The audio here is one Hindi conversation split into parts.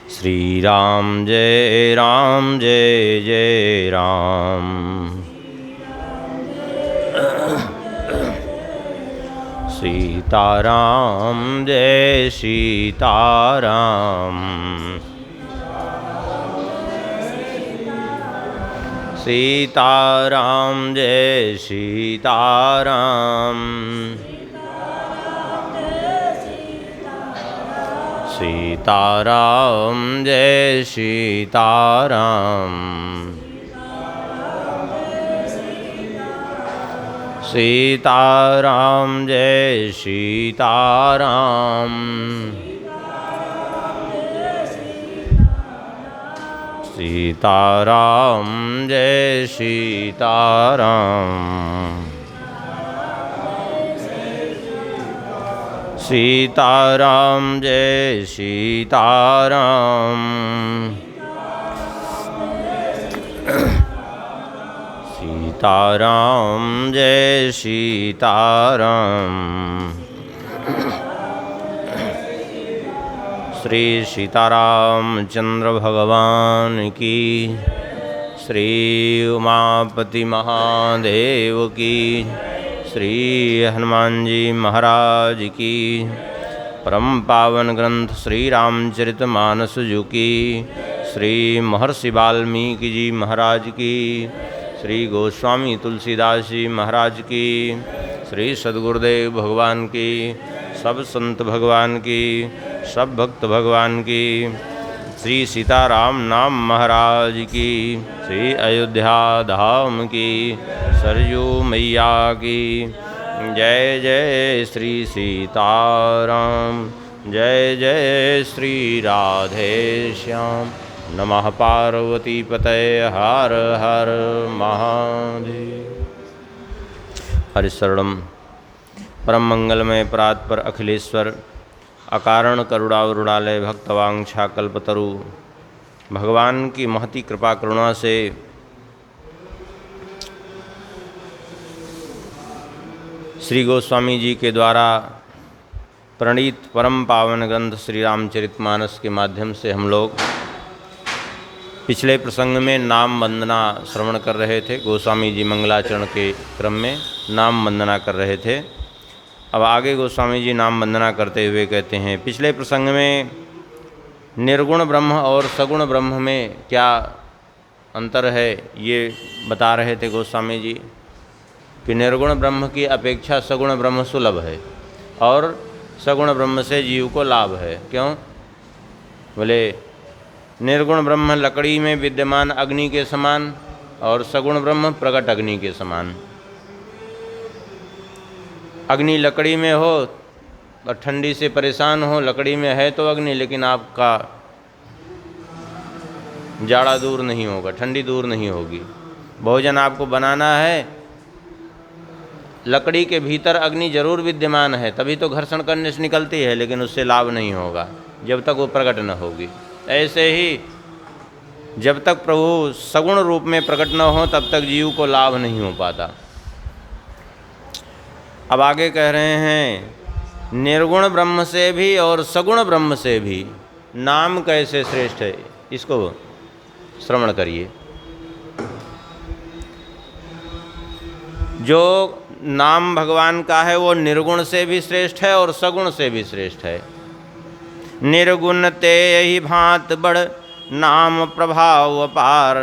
श्री राम जय जय राम। सीताराम जय सीताराम। सीताराम जय सीताराम। सीताराम जय सीताराम। सीताराम जय सीताराम। सीताराम जय सीताराम। सीताराम जय सीताराम। सीताराम जय सीताराम। श्री सीतारामचंद्र भगवान की, श्री उमापति महादेव की, श्री हनुमान जी महाराज की, परम पावन ग्रंथ श्री रामचरितमानस जी की, श्री महर्षि वाल्मीकि जी महाराज की, श्री गोस्वामी तुलसीदास जी महाराज की, श्री सद्गुरुदेव भगवान की, सब संत भगवान की, सब भक्त भगवान की, श्री सीताराम नाम महाराज की, श्री अयोध्या धाम की, सरयू मैया की जय जय श्री सीताराम। जय जय श्री राधे श्याम। नमः पार्वती पतये हर हर महादेव। हरिशरणम परम मंगलमय परात्पर अखिलेश्वर अकारण करुणावरुणालय भक्तवांछा कल्पतरु भगवान की महती कृपा करुणा से श्री गोस्वामी जी के द्वारा प्रणीत परम पावन ग्रंथ श्री रामचरितमानस के माध्यम से हम लोग पिछले प्रसंग में नाम वंदना श्रवण कर रहे थे। गोस्वामी जी मंगलाचरण के क्रम में नाम वंदना कर रहे थे। अब आगे गोस्वामी जी नाम वंदना करते हुए कहते हैं, पिछले प्रसंग में निर्गुण ब्रह्म और सगुण ब्रह्म में क्या अंतर है ये बता रहे थे गोस्वामी जी कि निर्गुण ब्रह्म की अपेक्षा सगुण ब्रह्म सुलभ है और सगुण ब्रह्म से जीव को लाभ है। क्यों? बोले निर्गुण ब्रह्म लकड़ी में विद्यमान अग्नि के समान और सगुण ब्रह्म प्रकट अग्नि के समान। अग्नि लकड़ी में हो और ठंडी से परेशान हो, लकड़ी में है तो अग्नि, लेकिन आपका जाड़ा दूर नहीं होगा, ठंडी दूर नहीं होगी। भोजन आपको बनाना है, लकड़ी के भीतर अग्नि जरूर विद्यमान है, तभी तो घर्षण करने से निकलती है, लेकिन उससे लाभ नहीं होगा जब तक वो प्रकट न होगी। ऐसे ही जब तक प्रभु सगुण रूप में प्रकट न हो तब तक जीव को लाभ नहीं हो पाता। अब आगे कह रहे हैं, निर्गुण ब्रह्म से भी और सगुण ब्रह्म से भी नाम कैसे श्रेष्ठ है, इसको श्रवण करिए। जो नाम भगवान का है वो निर्गुण से भी श्रेष्ठ है और सगुण से भी श्रेष्ठ है। निर्गुण ते यही भांत बड़ नाम प्रभाव अपार,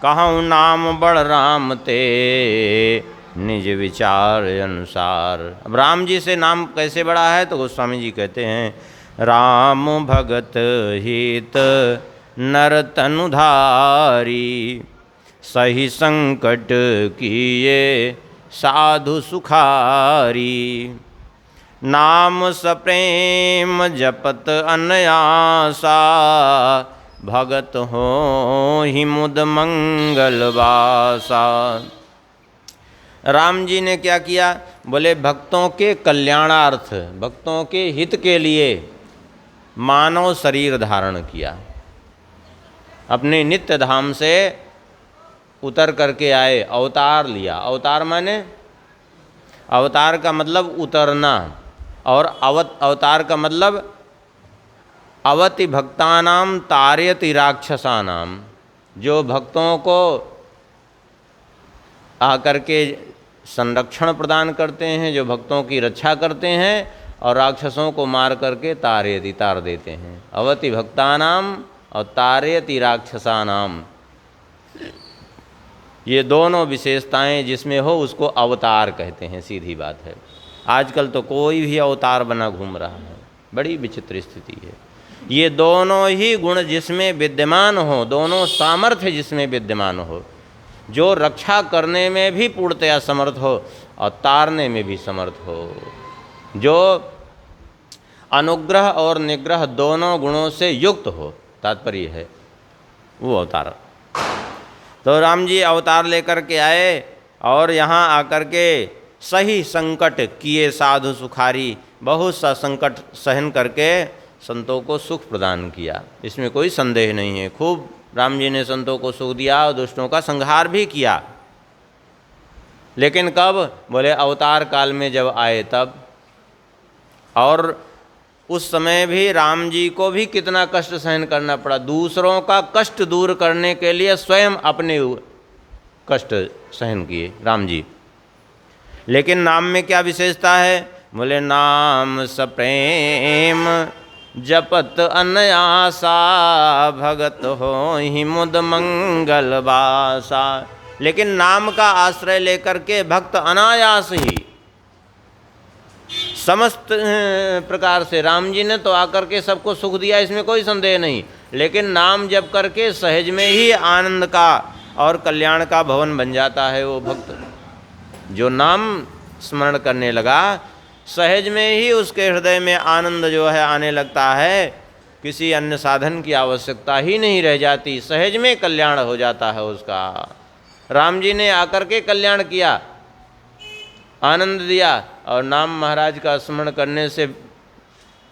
कहूँ नाम बड़ राम ते निज विचार अनुसार। अब राम जी से नाम कैसे बड़ा है तो गोस्वामी जी कहते हैं, राम भगत हित नर तनुधारी, सही संकट किए साधु सुखारी, नाम सप्रेम जपत अनयासा, भगत हो ही मुद मंगलवासा। राम जी ने क्या किया? बोले भक्तों के कल्याणार्थ, भक्तों के हित के लिए मानव शरीर धारण किया। अपने नित्य धाम से उतर करके आए, अवतार लिया। अवतार माने, अवतार का मतलब उतरना, और अवतार का मतलब अवति भक्तानाम तारयति राक्षसानाम, जो भक्तों को आकर के संरक्षण प्रदान करते हैं, जो भक्तों की रक्षा करते हैं, और राक्षसों को मार करके तार देते हैं। अवति भक्तानाम और तारयति राक्षसानाम, ये दोनों विशेषताएं जिसमें हो उसको अवतार कहते हैं। सीधी बात है, आजकल तो कोई भी अवतार बना घूम रहा है, बड़ी विचित्र स्थिति है। ये दोनों ही गुण जिसमें विद्यमान हो, दोनों सामर्थ्य जिसमें विद्यमान हो, जो रक्षा करने में भी पूर्णतया समर्थ हो और तारने में भी समर्थ हो, जो अनुग्रह और निग्रह दोनों गुणों से युक्त हो, तात्पर्य है वो अवतार। तो राम जी अवतार लेकर के आए और यहाँ आकर के सही संकट किए साधु सुखारी, बहुत सा संकट सहन करके संतों को सुख प्रदान किया, इसमें कोई संदेह नहीं है। खूब राम जी ने संतों को सुख दिया और दुष्टों का संहार भी किया। लेकिन कब? बोले अवतार काल में जब आए तब। और उस समय भी राम जी को भी कितना कष्ट सहन करना पड़ा। दूसरों का कष्ट दूर करने के लिए स्वयं अपने कष्ट सहन किए राम जी। लेकिन नाम में क्या विशेषता है? बोले नाम सप्रेम जपत अनयासा, भगत हो ही मुद मंगल बासा। लेकिन नाम का आश्रय लेकर के भक्त अनायास ही समस्त प्रकार से, राम जी ने तो आकर के सबको सुख दिया, इसमें कोई संदेह नहीं, लेकिन नाम जप करके सहज में ही आनंद का और कल्याण का भवन बन जाता है वो भक्त। जो नाम स्मरण करने लगा, सहज में ही उसके हृदय में आनंद जो है आने लगता है, किसी अन्य साधन की आवश्यकता ही नहीं रह जाती, सहज में कल्याण हो जाता है उसका। राम जी ने आकर के कल्याण किया, आनंद दिया, और नाम महाराज का स्मरण करने से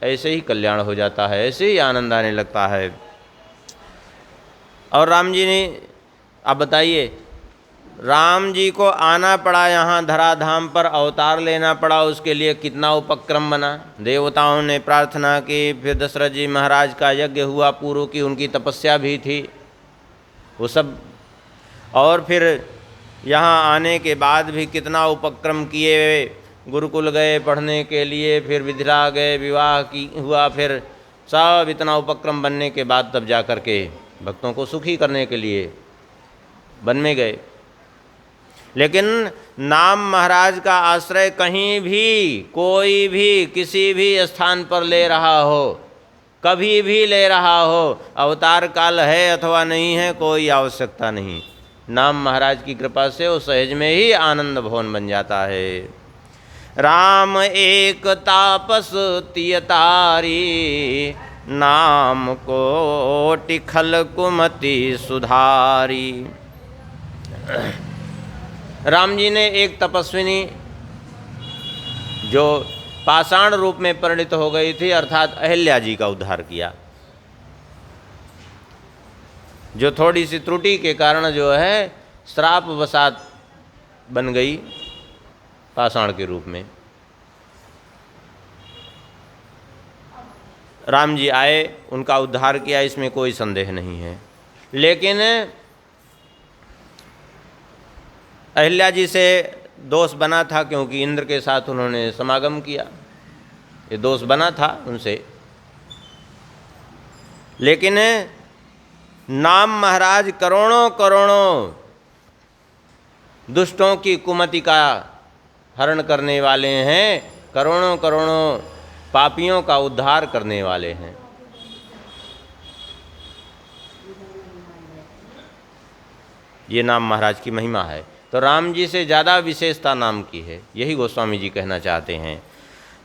ऐसे ही कल्याण हो जाता है, ऐसे ही आनंद आने लगता है। और राम जी ने, अब बताइए, राम जी को आना पड़ा यहाँ धराधाम पर, अवतार लेना पड़ा, उसके लिए कितना उपक्रम बना। देवताओं ने प्रार्थना की, फिर दशरथ जी महाराज का यज्ञ हुआ, पूर्व की उनकी तपस्या भी थी, वो सब। और फिर यहाँ आने के बाद भी कितना उपक्रम किए, गुरुकुल गए पढ़ने के लिए, फिर विधिरा गए, विवाह की हुआ, फिर सब इतना उपक्रम बनने के बाद तब जा कर के भक्तों को सुखी करने के लिए वन में गए। लेकिन नाम महाराज का आश्रय कहीं भी, कोई भी, किसी भी स्थान पर ले रहा हो, कभी भी ले रहा हो, अवतार काल है अथवा नहीं है, कोई आवश्यकता नहीं। नाम महाराज की कृपा से वो सहज में ही आनंद भवन बन जाता है। राम एक तापस तियतारी, नाम कोटि खल कुमति सुधारी। राम जी ने एक तपस्विनी जो पाषाण रूप में परिणित हो गई थी, अर्थात अहिल्या जी का उद्धार किया, जो थोड़ी सी त्रुटि के कारण जो है श्राप वसात बन गई पाषाण के रूप में। राम जी आए, उनका उद्धार किया, इसमें कोई संदेह नहीं है। लेकिन अहिल्या जी से दोष बना था, क्योंकि इंद्र के साथ उन्होंने समागम किया, ये दोष बना था उनसे। लेकिन नाम महाराज करोड़ों करोड़ों दुष्टों की कुमति का हरण करने वाले हैं, करोड़ों करोड़ों पापियों का उद्धार करने वाले हैं। ये नाम महाराज की महिमा है। तो राम जी से ज़्यादा विशेषता नाम की है, यही गोस्वामी जी कहना चाहते हैं।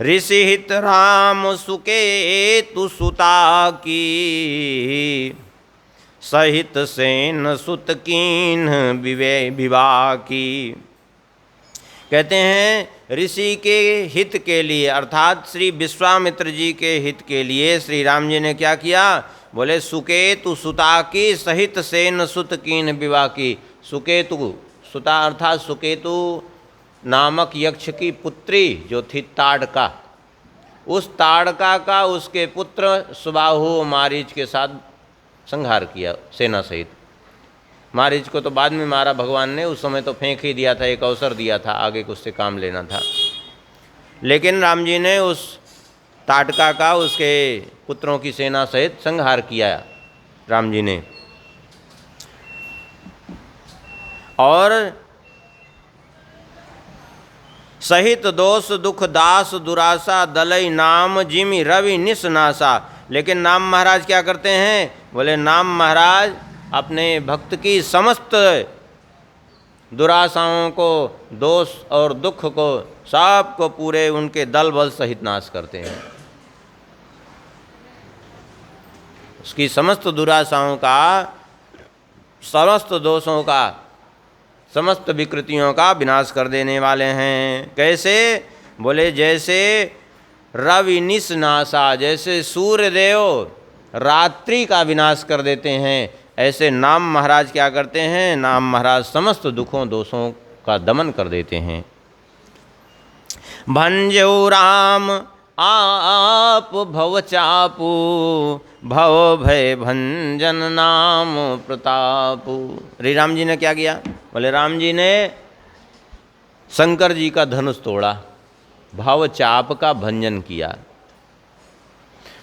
ऋषि हित राम सुकेतु सुता की, सहित सेन सुत कीन विवाह की। कहते हैं ऋषि के हित के लिए, अर्थात श्री विश्वामित्र जी के हित के लिए श्री राम जी ने क्या किया? बोले सुकेतु सुता की, सहित सेन सुत कीन विवाह की। सुकेतु, सुता अर्थात सुकेतु नामक यक्ष की पुत्री जो थी ताड़का, उस ताड़का का उसके पुत्र सुबाहु मारीच के साथ संहार किया सेना सहित। मारीच को तो बाद में मारा भगवान ने, उस समय तो फेंक ही दिया था, एक अवसर दिया था, आगे कुछ से काम लेना था। लेकिन राम जी ने उस ताड़का का उसके पुत्रों की सेना सहित संहार किया राम जी ने। और सहित दोष दुख दास दुरासा दलई नाम जिमि रवि निसनासा। लेकिन नाम महाराज क्या करते हैं? बोले नाम महाराज अपने भक्त की समस्त दुराशाओं को, दोष और दुख को, सब को पूरे उनके दल बल सहित नाश करते हैं। उसकी समस्त दुराशाओं का, समस्त दोषों का, समस्त विकृतियों का विनाश कर देने वाले हैं। कैसे? बोले जैसे रवि निसनासा, जैसे सूर्यदेव रात्रि का विनाश कर देते हैं, ऐसे नाम महाराज क्या करते हैं? नाम महाराज समस्त दुखों दोषों का दमन कर देते हैं। भंजो राम आप भव चापू, भव भय भंजन नाम प्रतापू। श्री राम जी ने क्या किया? बोले राम जी ने शंकर जी का धनुष तोड़ा, भव चाप का भंजन किया।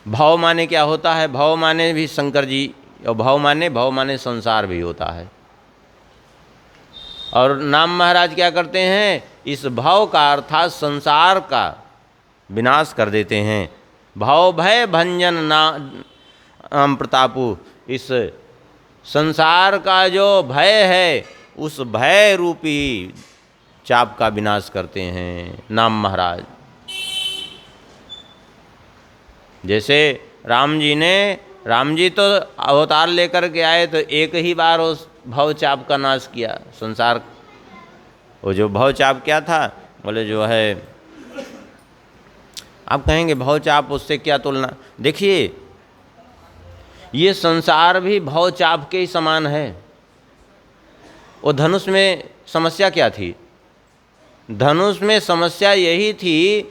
भव माने क्या होता है? भव माने भी शंकर जी, और भव माने संसार भी होता है। और नाम महाराज क्या करते हैं? इस भव का अर्थात संसार का विनाश कर देते हैं। भव भय भंजन नाम प्रतापु, इस संसार का जो भय है, उस भय रूपी चाप का विनाश करते हैं नाम महाराज। जैसे राम जी तो अवतार लेकर के आए तो एक ही बार उस भव चाप का नाश किया संसार। वो जो भव चाप क्या था? बोले जो है, आप कहेंगे भव चाप, उससे क्या तुलना? देखिए ये संसार भी भव चाप के ही समान है। वो धनुष में समस्या क्या थी? धनुष में समस्या यही थी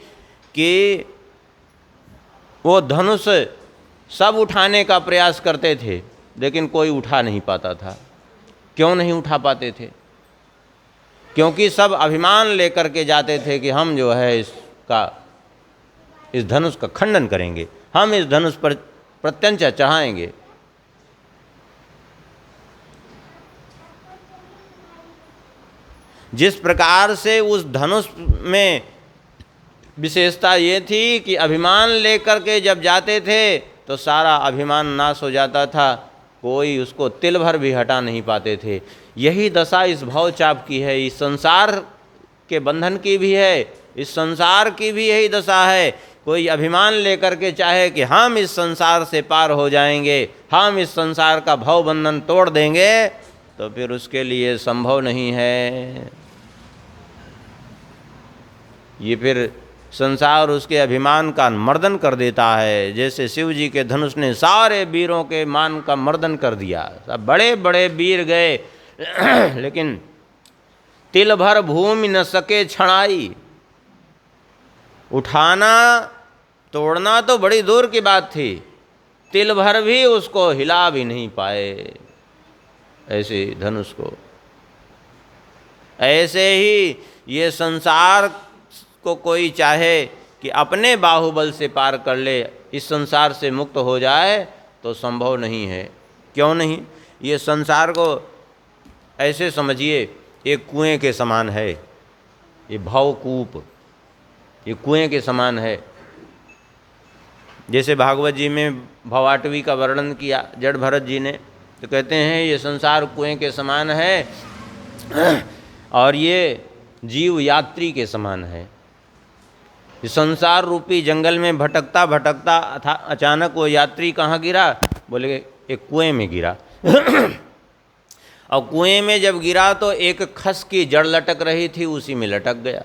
कि वो धनुष सब उठाने का प्रयास करते थे, लेकिन कोई उठा नहीं पाता था। क्यों नहीं उठा पाते थे? क्योंकि सब अभिमान लेकर के जाते थे कि हम जो है इस धनुष का खंडन करेंगे, हम इस धनुष पर प्रत्यंचा चढ़ाएंगे। जिस प्रकार से उस धनुष में विशेषता ये थी कि अभिमान लेकर के जब जाते थे तो सारा अभिमान नाश हो जाता था, कोई उसको तिल भर भी हटा नहीं पाते थे। यही दशा इस भव चाप की है, इस संसार के बंधन की भी है, इस संसार की भी यही दशा है। कोई अभिमान लेकर के चाहे कि हम इस संसार से पार हो जाएंगे, हम इस संसार का भव बंधन तोड़ देंगे, तो फिर उसके लिए संभव नहीं है। ये फिर संसार उसके अभिमान का मर्दन कर देता है। जैसे शिव जी के धनुष ने सारे वीरों के मान का मर्दन कर दिया, सब बड़े बड़े वीर गए लेकिन तिल भर भूमि न सके छणाई। उठाना तोड़ना तो बड़ी दूर की बात थी, तिल भर भी उसको हिला भी नहीं पाए ऐसे धनुष को। ऐसे ही ये संसार को कोई चाहे कि अपने बाहुबल से पार कर ले, इस संसार से मुक्त हो जाए, तो संभव नहीं है। क्यों नहीं? ये संसार को ऐसे समझिए, एक कुएं के समान है। ये भवकूप, ये कुएं के समान है। जैसे भागवत जी में भवाटवी का वर्णन किया जड़ भरत जी ने, तो कहते हैं ये संसार कुएं के समान है और ये जीव यात्री के समान है। संसार रूपी जंगल में भटकता भटकता अचानक वो यात्री कहाँ गिरा? बोले एक कुएं में गिरा और कुएं में जब गिरा तो एक खस की जड़ लटक रही थी, उसी में लटक गया।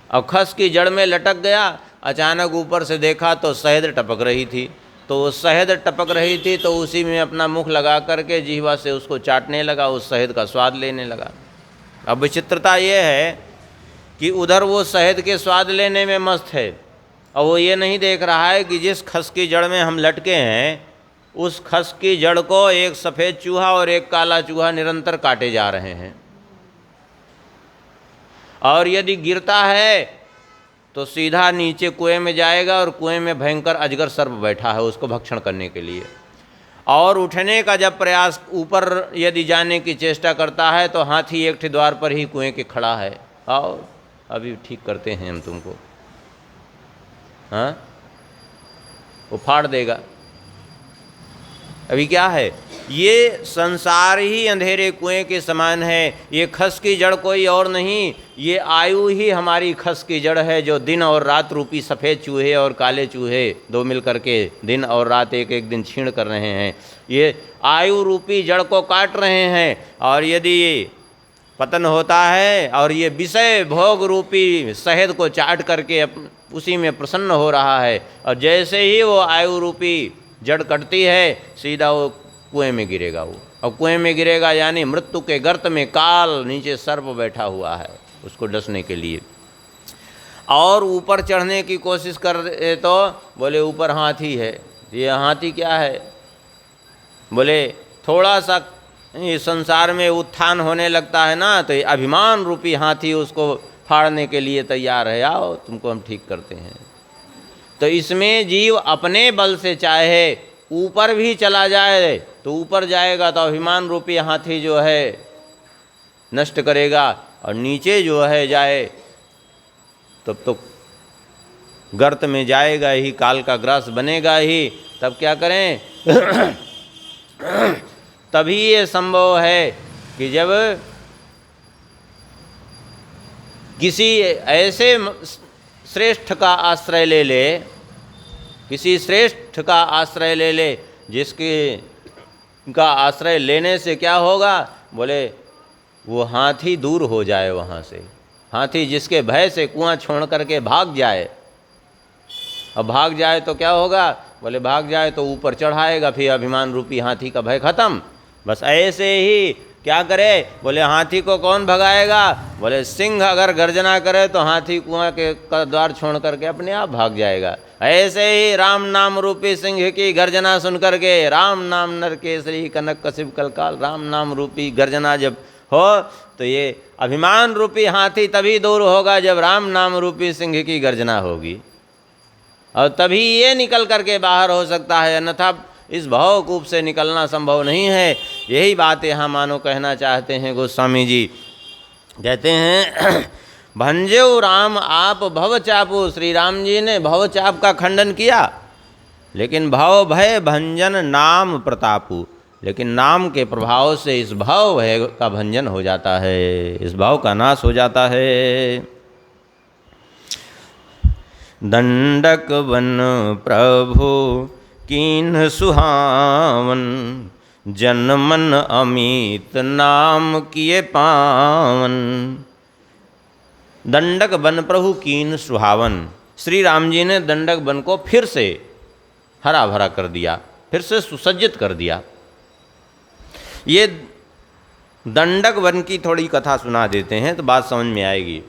और खस की जड़ में लटक गया, अचानक ऊपर से देखा तो शहद टपक रही थी, तो वो शहद टपक रही थी तो उसी में अपना मुख लगा करके जिह्वा से उसको चाटने लगा, उस शहद का स्वाद लेने लगा। अब विचित्रता ये है कि उधर वो शहद के स्वाद लेने में मस्त है और वो ये नहीं देख रहा है कि जिस खस की जड़ में हम लटके हैं उस खस की जड़ को एक सफ़ेद चूहा और एक काला चूहा निरंतर काटे जा रहे हैं, और यदि गिरता है तो सीधा नीचे कुएं में जाएगा और कुएं में भयंकर अजगर सर्प बैठा है उसको भक्षण करने के लिए। और उठने का जब प्रयास ऊपर यदि जाने की चेष्टा करता है तो हाथी एक ठे द्वार पर ही कुएं के खड़ा है, आओ अभी ठीक करते हैं हम तुमको, हाँ वो फाड़ देगा। अभी क्या है, ये संसार ही अंधेरे कुएं के समान है। ये खस की जड़ कोई और नहीं, ये आयु ही हमारी खस की जड़ है, जो दिन और रात रूपी सफ़ेद चूहे और काले चूहे दो मिल करके दिन और रात एक एक दिन छीण कर रहे हैं। ये आयु रूपी जड़ को काट रहे हैं, और यदि ये पतन होता है और ये विषय भोग रूपी शहद को चाट करके उसी में प्रसन्न हो रहा है, और जैसे ही वो आयु रूपी जड़ कटती है सीधा वो कुएं में गिरेगा। वो और कुएं में गिरेगा यानी मृत्यु के गर्त में काल नीचे सर्प बैठा हुआ है उसको डसने के लिए। और ऊपर चढ़ने की कोशिश कर तो बोले ऊपर हाथी है। ये हाथी क्या है, बोले थोड़ा सा इस संसार में उत्थान होने लगता है ना तो ये अभिमान रूपी हाथी उसको फाड़ने के लिए तैयार है, आओ तुमको हम ठीक करते हैं। तो इसमें जीव अपने बल से चाहे ऊपर भी चला जाए तो ऊपर जाएगा तो अभिमान रूपी हाथी जो है नष्ट करेगा, और नीचे जो है जाए तब तो गर्त में जाएगा ही, काल का ग्रास बनेगा ही। तब क्या करें तभी ये संभव है कि जब किसी ऐसे श्रेष्ठ का आश्रय ले ले, किसी श्रेष्ठ का आश्रय ले ले जिसके का आश्रय लेने से क्या होगा, बोले वो हाथी दूर हो जाए वहाँ से। हाथी जिसके भय से कुआं छोड़ करके भाग जाए, अब भाग जाए तो क्या होगा, बोले भाग जाए तो ऊपर चढ़ाएगा, फिर अभिमान रूपी हाथी का भय खत्म। बस ऐसे ही क्या करे, बोले हाथी को कौन भगाएगा, बोले सिंह अगर गर्जना करे तो हाथी कुआं के द्वार छोड़ करके अपने आप भाग जाएगा। ऐसे ही राम नाम रूपी सिंह की गर्जना सुन करके, राम नाम नर केसरी कनक कसिब कलकाल, राम नाम रूपी गर्जना जब हो तो ये अभिमान रूपी हाथी तभी दूर होगा जब राम नाम रूपी सिंह की गर्जना होगी, और तभी ये निकल करके बाहर हो सकता है, अन्यथा इस भवकूप से निकलना संभव नहीं है। यही बात यहाँ मानो कहना चाहते हैं गोस्वामी जी। कहते हैं भंजेउ राम आप भव चापू, श्री राम जी ने भव चाप का खंडन किया, लेकिन भव भय भंजन नाम प्रतापू, लेकिन नाम के प्रभाव से इस भव भय का भंजन हो जाता है, इस भाव का नाश हो जाता है। दंडक वन प्रभु कीन सुहावन, जन मन अमित नाम किए पावन। दंडक वन प्रभु कीन सुहावन, श्री राम जी ने दंडक वन को फिर से हरा भरा कर दिया, फिर से सुसज्जित कर दिया। ये दंडक वन की थोड़ी कथा सुना देते हैं तो बात समझ में आएगी।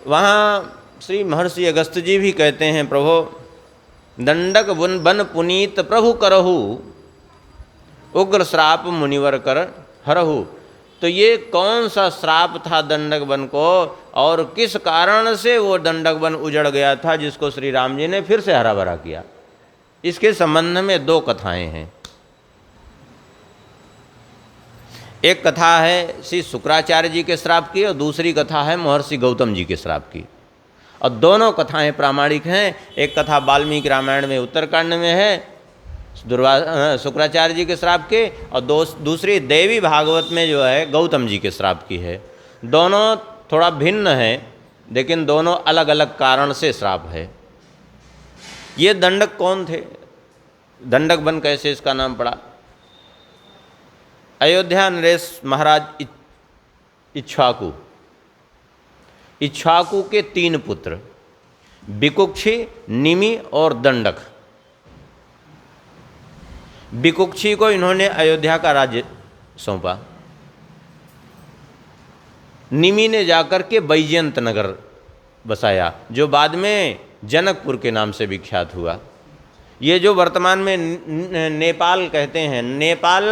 वहाँ श्री महर्षि अगस्त्य जी भी कहते हैं, प्रभु दंडक वन बन पुनीत प्रभु करहु, उग्र श्राप मुनिवर कर हरहु। तो ये कौन सा श्राप था दंडक वन को, और किस कारण से वो दंडक वन उजड़ गया था जिसको श्री राम जी ने फिर से हरा भरा किया, इसके संबंध में दो कथाएं हैं। एक कथा है श्री शुक्राचार्य जी के श्राप की और दूसरी कथा है महर्षि गौतम जी के श्राप की, और दोनों कथाएं प्रामाणिक हैं। एक कथा वाल्मीकि रामायण में उत्तरकांड में है शुक्राचार्य जी के श्राप के, और दूसरी देवी भागवत में जो है गौतम जी के श्राप की है। दोनों थोड़ा भिन्न है लेकिन दोनों अलग अलग कारण से श्राप है। ये दंडक कौन थे, दंडक वन कैसे इसका नाम पड़ा? अयोध्या नरेश महाराज इक्ष्वाकु, इक्ष्वाकु के 3 पुत्र विकुक्षी, निमि और दंडक। विकुक्षी को इन्होंने अयोध्या का राज्य सौंपा, निमि ने जाकर के बैजयंत नगर बसाया जो बाद में जनकपुर के नाम से विख्यात हुआ। ये जो वर्तमान में नेपाल कहते हैं, नेपाल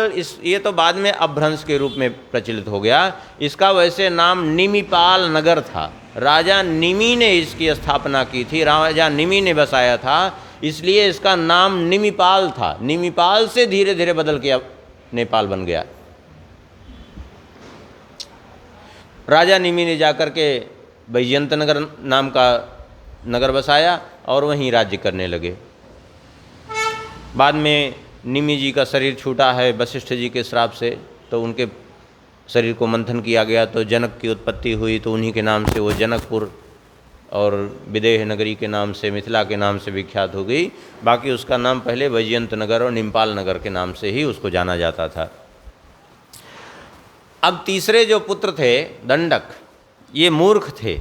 ये तो बाद में अपभ्रंश के रूप में प्रचलित हो गया। इसका वैसे नाम निमिपाल नगर था। राजा निमि ने इसकी स्थापना की थी, राजा निमि ने बसाया था, इसलिए इसका नाम निमिपाल था। निमिपाल से धीरे धीरे बदल के अब नेपाल बन गया। राजा निमि ने जाकर के वैजयंत नगर नाम का नगर बसाया और वहीं राज्य करने लगे। बाद में निमि जी का शरीर छूटा है वशिष्ठ जी के श्राप से, तो उनके शरीर को मंथन किया गया तो जनक की उत्पत्ति हुई, तो उन्हीं के नाम से वो जनकपुर और विदेह नगरी के नाम से, मिथिला के नाम से विख्यात हो गई। बाकी उसका नाम पहले वैजयंत नगर और निम्पाल नगर के नाम से ही उसको जाना जाता था। अब तीसरे जो पुत्र थे दंडक, ये मूर्ख थे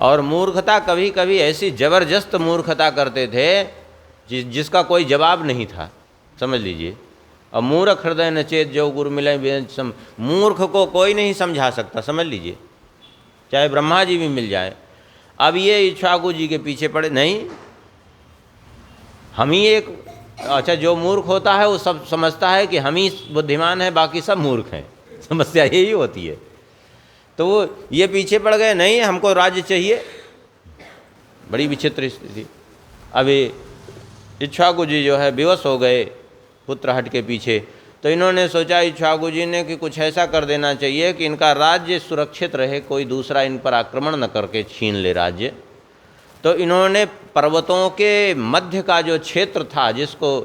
और मूर्खता कभी कभी ऐसी जबरदस्त मूर्खता करते थे जिसका कोई जवाब नहीं था, समझ लीजिए। अब मूर्ख हृदय न चेत जो गुरु मिले, मूर्ख को कोई नहीं समझा सकता, समझ लीजिए, चाहे ब्रह्मा जी भी मिल जाए। अब ये इक्ष्वाकु जी के पीछे पड़े, नहीं हम ही एक, अच्छा जो मूर्ख होता है वो सब समझता है कि हम ही बुद्धिमान है, बाकी सब मूर्ख हैं, समस्या यही होती है। तो वो ये पीछे पड़ गए, नहीं हमको राज्य चाहिए, बड़ी विचित्र स्थिति। अभी इक्ष्वाकु जी जो है विवश हो गए पुत्र हट के पीछे, तो इन्होंने सोचा इक्ष्वाकु जी ने कि कुछ ऐसा कर देना चाहिए कि इनका राज्य सुरक्षित रहे, कोई दूसरा इन पर आक्रमण न करके छीन ले राज्य। तो इन्होंने पर्वतों के मध्य का जो क्षेत्र था, जिसको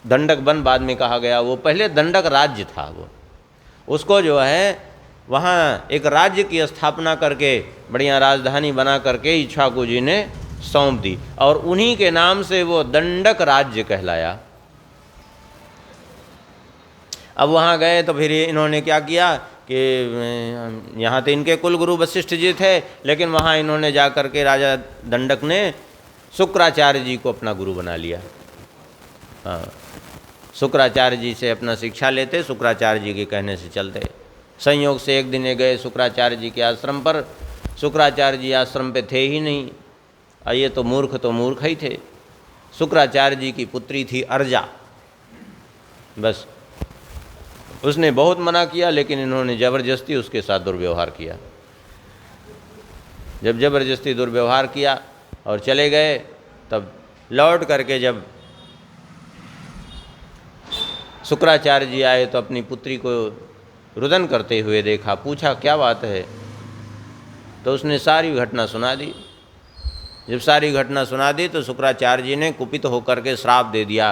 दंडक वन बाद में कहा गया, वो पहले दंडक राज्य था, वो उसको जो है वहाँ एक राज्य की स्थापना करके बढ़िया राजधानी बना करके इक्ष्वाकु जी ने सौंप दी और उन्हीं के नाम से वो दंडक राज्य कहलाया। अब वहाँ गए तो फिर इन्होंने क्या किया कि यहाँ तो इनके कुल गुरु वशिष्ठ जी थे, लेकिन वहाँ इन्होंने जा कर के राजा दंडक ने शुक्राचार्य जी को अपना गुरु बना लिया। हाँ, शुक्राचार्य जी से अपना शिक्षा लेते, शुक्राचार्य जी के कहने से चलते। संयोग से एक दिन गए शुक्राचार्य जी के आश्रम पर, शुक्राचार्य जी आश्रम पे थे ही नहीं। ये तो मूर्ख ही थे। शुक्राचार्य जी की पुत्री थी अर्जा, बस उसने बहुत मना किया, लेकिन इन्होंने ज़बरदस्ती उसके साथ दुर्व्यवहार किया। जब ज़बरदस्ती दुर्व्यवहार किया और चले गए, तब लौट करके जब शुक्राचार्य जी आए तो अपनी पुत्री को रुदन करते हुए देखा, पूछा क्या बात है, तो उसने सारी घटना सुना दी। जब सारी घटना सुना दी तो शुक्राचार्य जी ने कुपित होकर के श्राप दे दिया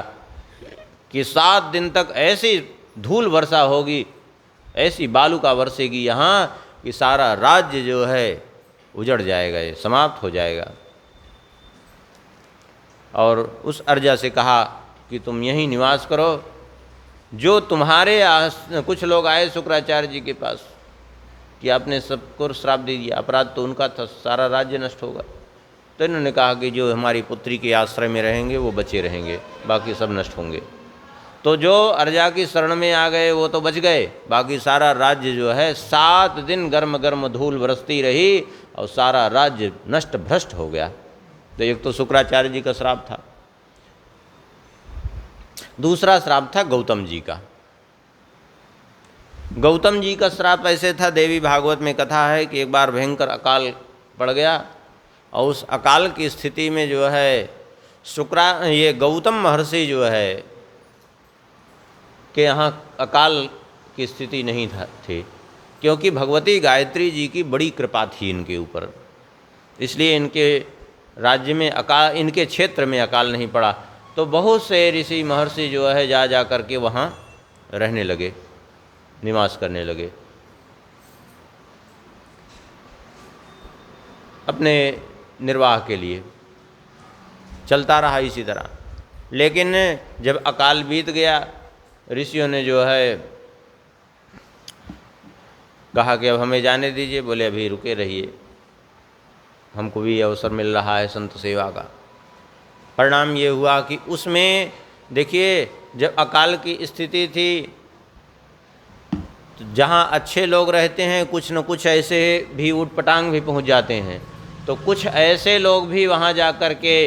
कि 7 दिन तक ऐसी धूल वर्षा होगी, ऐसी बालुका वर्षेगी यहाँ कि सारा राज्य जो है उजड़ जाएगा, समाप्त हो जाएगा। और उस अर्जा से कहा कि तुम यहीं निवास करो। जो तुम्हारे कुछ लोग आए शुक्राचार्य जी के पास कि आपने सबको श्राप दे दिया, अपराध तो उनका था, सारा राज्य नष्ट होगा। तो इन्होंने कहा कि जो हमारी पुत्री के आश्रय में रहेंगे वो बचे रहेंगे, बाकी सब नष्ट होंगे। तो जो अर्जा की शरण में आ गए वो तो बच गए, बाकी सारा राज्य जो है 7 दिन गर्म गर्म धूल बरसती रही और सारा राज्य नष्ट भ्रष्ट हो गया। तो एक तो शुक्राचार्य जी का श्राप था, दूसरा श्राप था गौतम जी का। गौतम जी का श्राप ऐसे था, देवी भागवत में कथा है कि एक बार भयंकर अकाल पड़ गया और उस अकाल की स्थिति में जो है ये गौतम महर्षि जो है कि यहाँ अकाल की स्थिति नहीं थी, क्योंकि भगवती गायत्री जी की बड़ी कृपा थी इनके ऊपर, इसलिए इनके राज्य में अकाल, इनके क्षेत्र में अकाल नहीं पड़ा। तो बहुत से ऋषि महर्षि जो है जा कर के वहाँ रहने लगे, निवास करने लगे अपने निर्वाह के लिए। चलता रहा इसी तरह, लेकिन जब अकाल बीत गया, ऋषियों ने जो है कहा कि अब हमें जाने दीजिए। बोले अभी रुके रहिए, हमको भी अवसर मिल रहा है संत सेवा का। परिणाम ये हुआ कि उसमें देखिए, जब अकाल की स्थिति थी तो जहाँ अच्छे लोग रहते हैं कुछ न कुछ ऐसे भी उटपटांग भी पहुँच जाते हैं। तो कुछ ऐसे लोग भी वहाँ जा कर के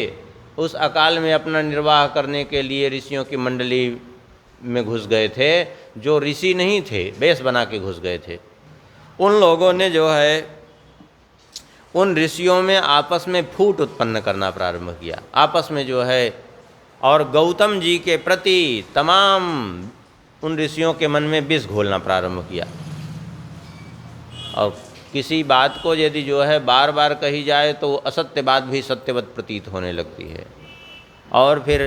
उस अकाल में अपना निर्वाह करने के लिए ऋषियों की मंडली में घुस गए थे, जो ऋषि नहीं थे, वेश बना के घुस गए थे। उन लोगों ने जो है उन ऋषियों में आपस में फूट उत्पन्न करना प्रारंभ किया, आपस में जो है, और गौतम जी के प्रति तमाम उन ऋषियों के मन में विष घोलना प्रारंभ किया। और किसी बात को यदि जो है बार बार कही जाए तो वो असत्य बात भी सत्यवत प्रतीत होने लगती है। और फिर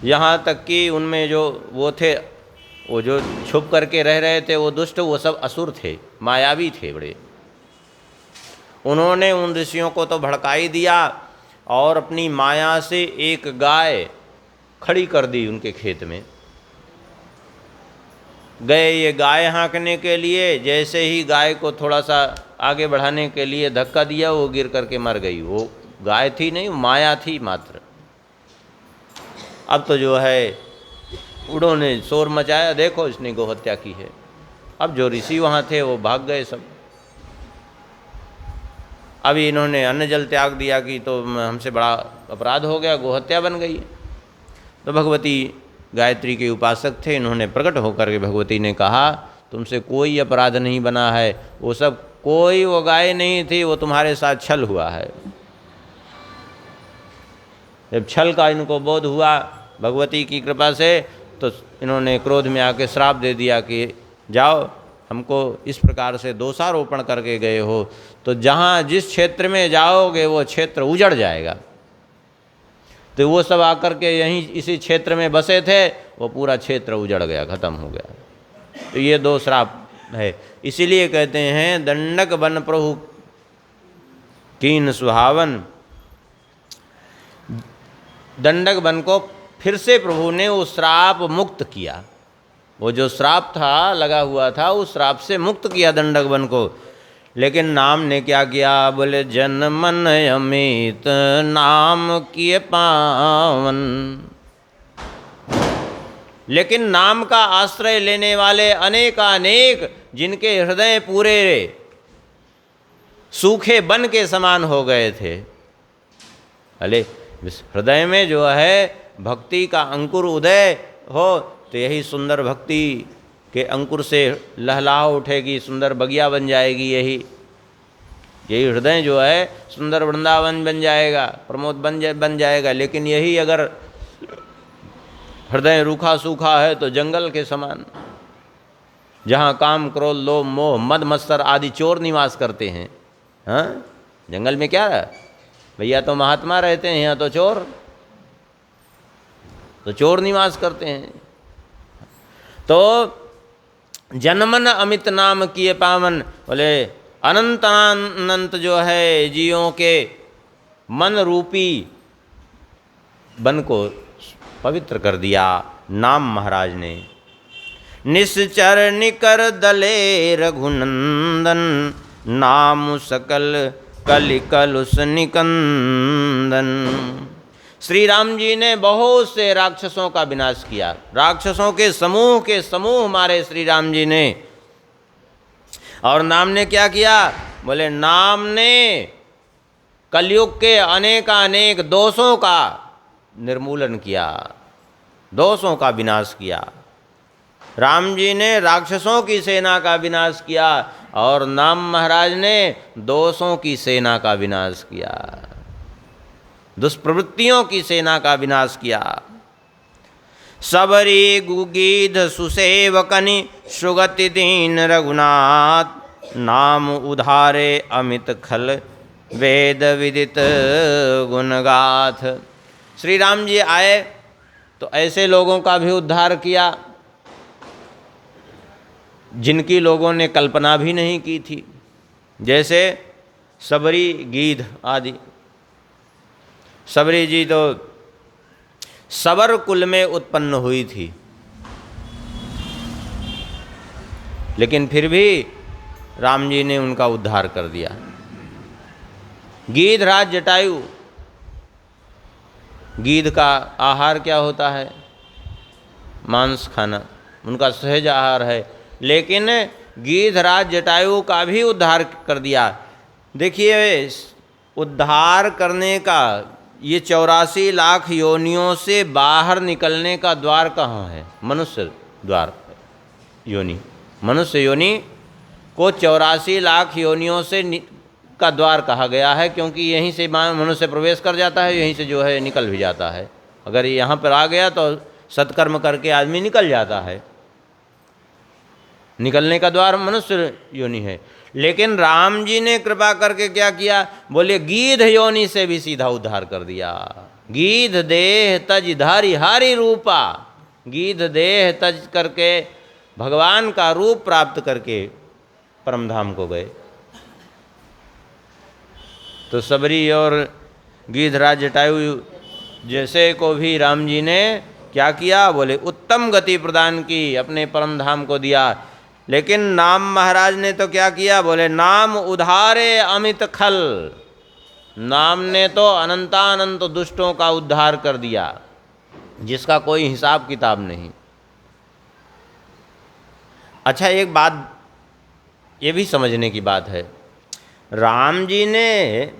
यहाँ तक कि उनमें जो वो थे, वो जो छुप करके रह रहे थे, वो दुष्ट, वो सब असुर थे, मायावी थे बड़े। उन्होंने उन ऋषियों को तो भड़का ही दिया और अपनी माया से एक गाय खड़ी कर दी उनके खेत में। गए ये गाय हाँकने के लिए, जैसे ही गाय को थोड़ा सा आगे बढ़ाने के लिए धक्का दिया, वो गिर करके मर गई। वो गाय थी नहीं, माया थी मात्र। अब तो जो है उन्होंने शोर मचाया, देखो इसने गोहत्या की है। अब जो ऋषि वहाँ थे वो भाग गए सब। अभी इन्होंने अन्न जल त्याग दिया कि तो हमसे बड़ा अपराध हो गया, गोहत्या बन गई। तो भगवती गायत्री के उपासक थे, इन्होंने प्रकट होकर के भगवती ने कहा, तुमसे कोई अपराध नहीं बना है, वो सब कोई, वो गाय नहीं थी, वो तुम्हारे साथ छल हुआ है। जब छल का इनको बोध हुआ भगवती की कृपा से, तो इन्होंने क्रोध में आके श्राप दे दिया कि जाओ, हमको इस प्रकार से दोषारोपण करके गए हो, तो जहाँ जिस क्षेत्र में जाओगे वो क्षेत्र उजड़ जाएगा। तो वो सब आकर के यहीं इसी क्षेत्र में बसे थे, वो पूरा क्षेत्र उजड़ गया, खत्म हो गया। तो ये दो श्राप है। इसीलिए कहते हैं दंडक बन प्रभु कीन सुहावन। दंडक बन को फिर से प्रभु ने वो श्राप मुक्त किया। वो जो श्राप था लगा हुआ था, उस श्राप से मुक्त किया दंडक बन को। लेकिन नाम ने क्या किया? बोले जन मन अमित नाम किए पावन। लेकिन नाम का आश्रय लेने वाले अनेकानेक, जिनके हृदय पूरे सूखे वन के समान हो गए थे। अले हृदय में जो है भक्ति का अंकुर उदय हो, तो यही सुंदर भक्ति के अंकुर से लहला उठेगी, सुंदर बगिया बन जाएगी। यही हृदय जो है सुंदर वृंदावन बन जाएगा, प्रमोद बन जाएगा। लेकिन यही अगर हृदय रूखा सूखा है तो जंगल के समान, जहाँ काम क्रोध लोभ मोह मद मत्सर आदि चोर निवास करते हैं। हाँ, जंगल में क्या है भैया? तो महात्मा रहते हैं, यहाँ तो चोर निवास करते हैं। तो जनमन अमित नाम किए पावन। बोले अनंत जो है जीवों के मन रूपी वन को पवित्र कर दिया नाम महाराज ने। निश्चर निकर दले रघुनंदन नाम सकल कलिकलुष निकंदन। श्री राम जी ने बहुत से राक्षसों का विनाश किया, राक्षसों के समूह मारे श्री राम जी ने। और नाम ने क्या किया? बोले नाम ने कलयुग के अनेकानेक दोषों का निर्मूलन किया, दोषों का विनाश किया। राम जी ने राक्षसों की सेना का विनाश किया और नाम महाराज ने दोषों की सेना का विनाश किया, दुष्प्रवृत्तियों की सेना का विनाश किया। सबरी गुगीध सुसेवकनि सुगति दीन रघुनाथ नाम उधारे अमित खल वेद विदित गुणगाथ। श्री राम जी आए तो ऐसे लोगों का भी उद्धार किया जिनकी लोगों ने कल्पना भी नहीं की थी, जैसे सबरी गीध आदि। सबरी जी तो सबर कुल में उत्पन्न हुई थी, लेकिन फिर भी राम जी ने उनका उद्धार कर दिया। गीधराज जटायु, गीध का आहार क्या होता है? मांस खाना, उनका सहज आहार है। लेकिन गीधराज जटायु का भी उद्धार कर दिया। देखिए, उद्धार करने का ये 84 लाख योनियों से बाहर निकलने का द्वार कहाँ है? मनुष्य द्वार योनि, मनुष्य योनि को 84 लाख योनियों से का द्वार कहा गया है, क्योंकि यहीं से मनुष्य प्रवेश कर जाता है, यहीं से जो है निकल भी जाता है। अगर यहाँ पर आ गया तो सत्कर्म करके आदमी निकल जाता है, निकलने का द्वार मनुष्य योनि है। लेकिन राम जी ने कृपा करके क्या किया? बोले गीध योनि से भी सीधा उद्धार कर दिया। गीध देह तज धारी हारी रूपा, गीध देह तज करके भगवान का रूप प्राप्त करके परमधाम को गए। तो सबरी और गीधराज जटायु जैसे को भी राम जी ने क्या किया? बोले उत्तम गति प्रदान की, अपने परमधाम को दिया। लेकिन नाम महाराज ने तो क्या किया? बोले नाम उद्धारे अमित खल, नाम ने तो अनंतानंत दुष्टों का उद्धार कर दिया, जिसका कोई हिसाब किताब नहीं। अच्छा, एक बात ये भी समझने की बात है, राम जी ने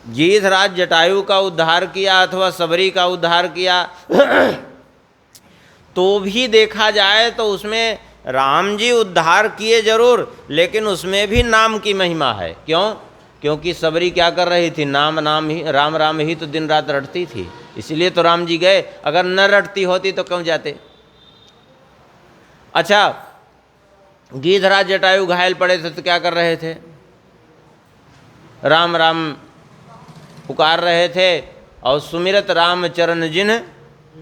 गीधराज जटायु का उद्धार किया अथवा सबरी का उद्धार किया तो भी देखा जाए तो उसमें राम जी उद्धार किए जरूर, लेकिन उसमें भी नाम की महिमा है। क्यों? क्योंकि सबरी क्या कर रही थी? नाम नाम ही, राम राम ही तो दिन रात रटती थी, इसलिए तो राम जी गए। अगर न रटती होती तो क्यों जाते? अच्छा, गीधराज जटायु घायल पड़े थे तो क्या कर रहे थे? राम राम पुकार रहे थे और सुमिरत राम चरण जिन्ह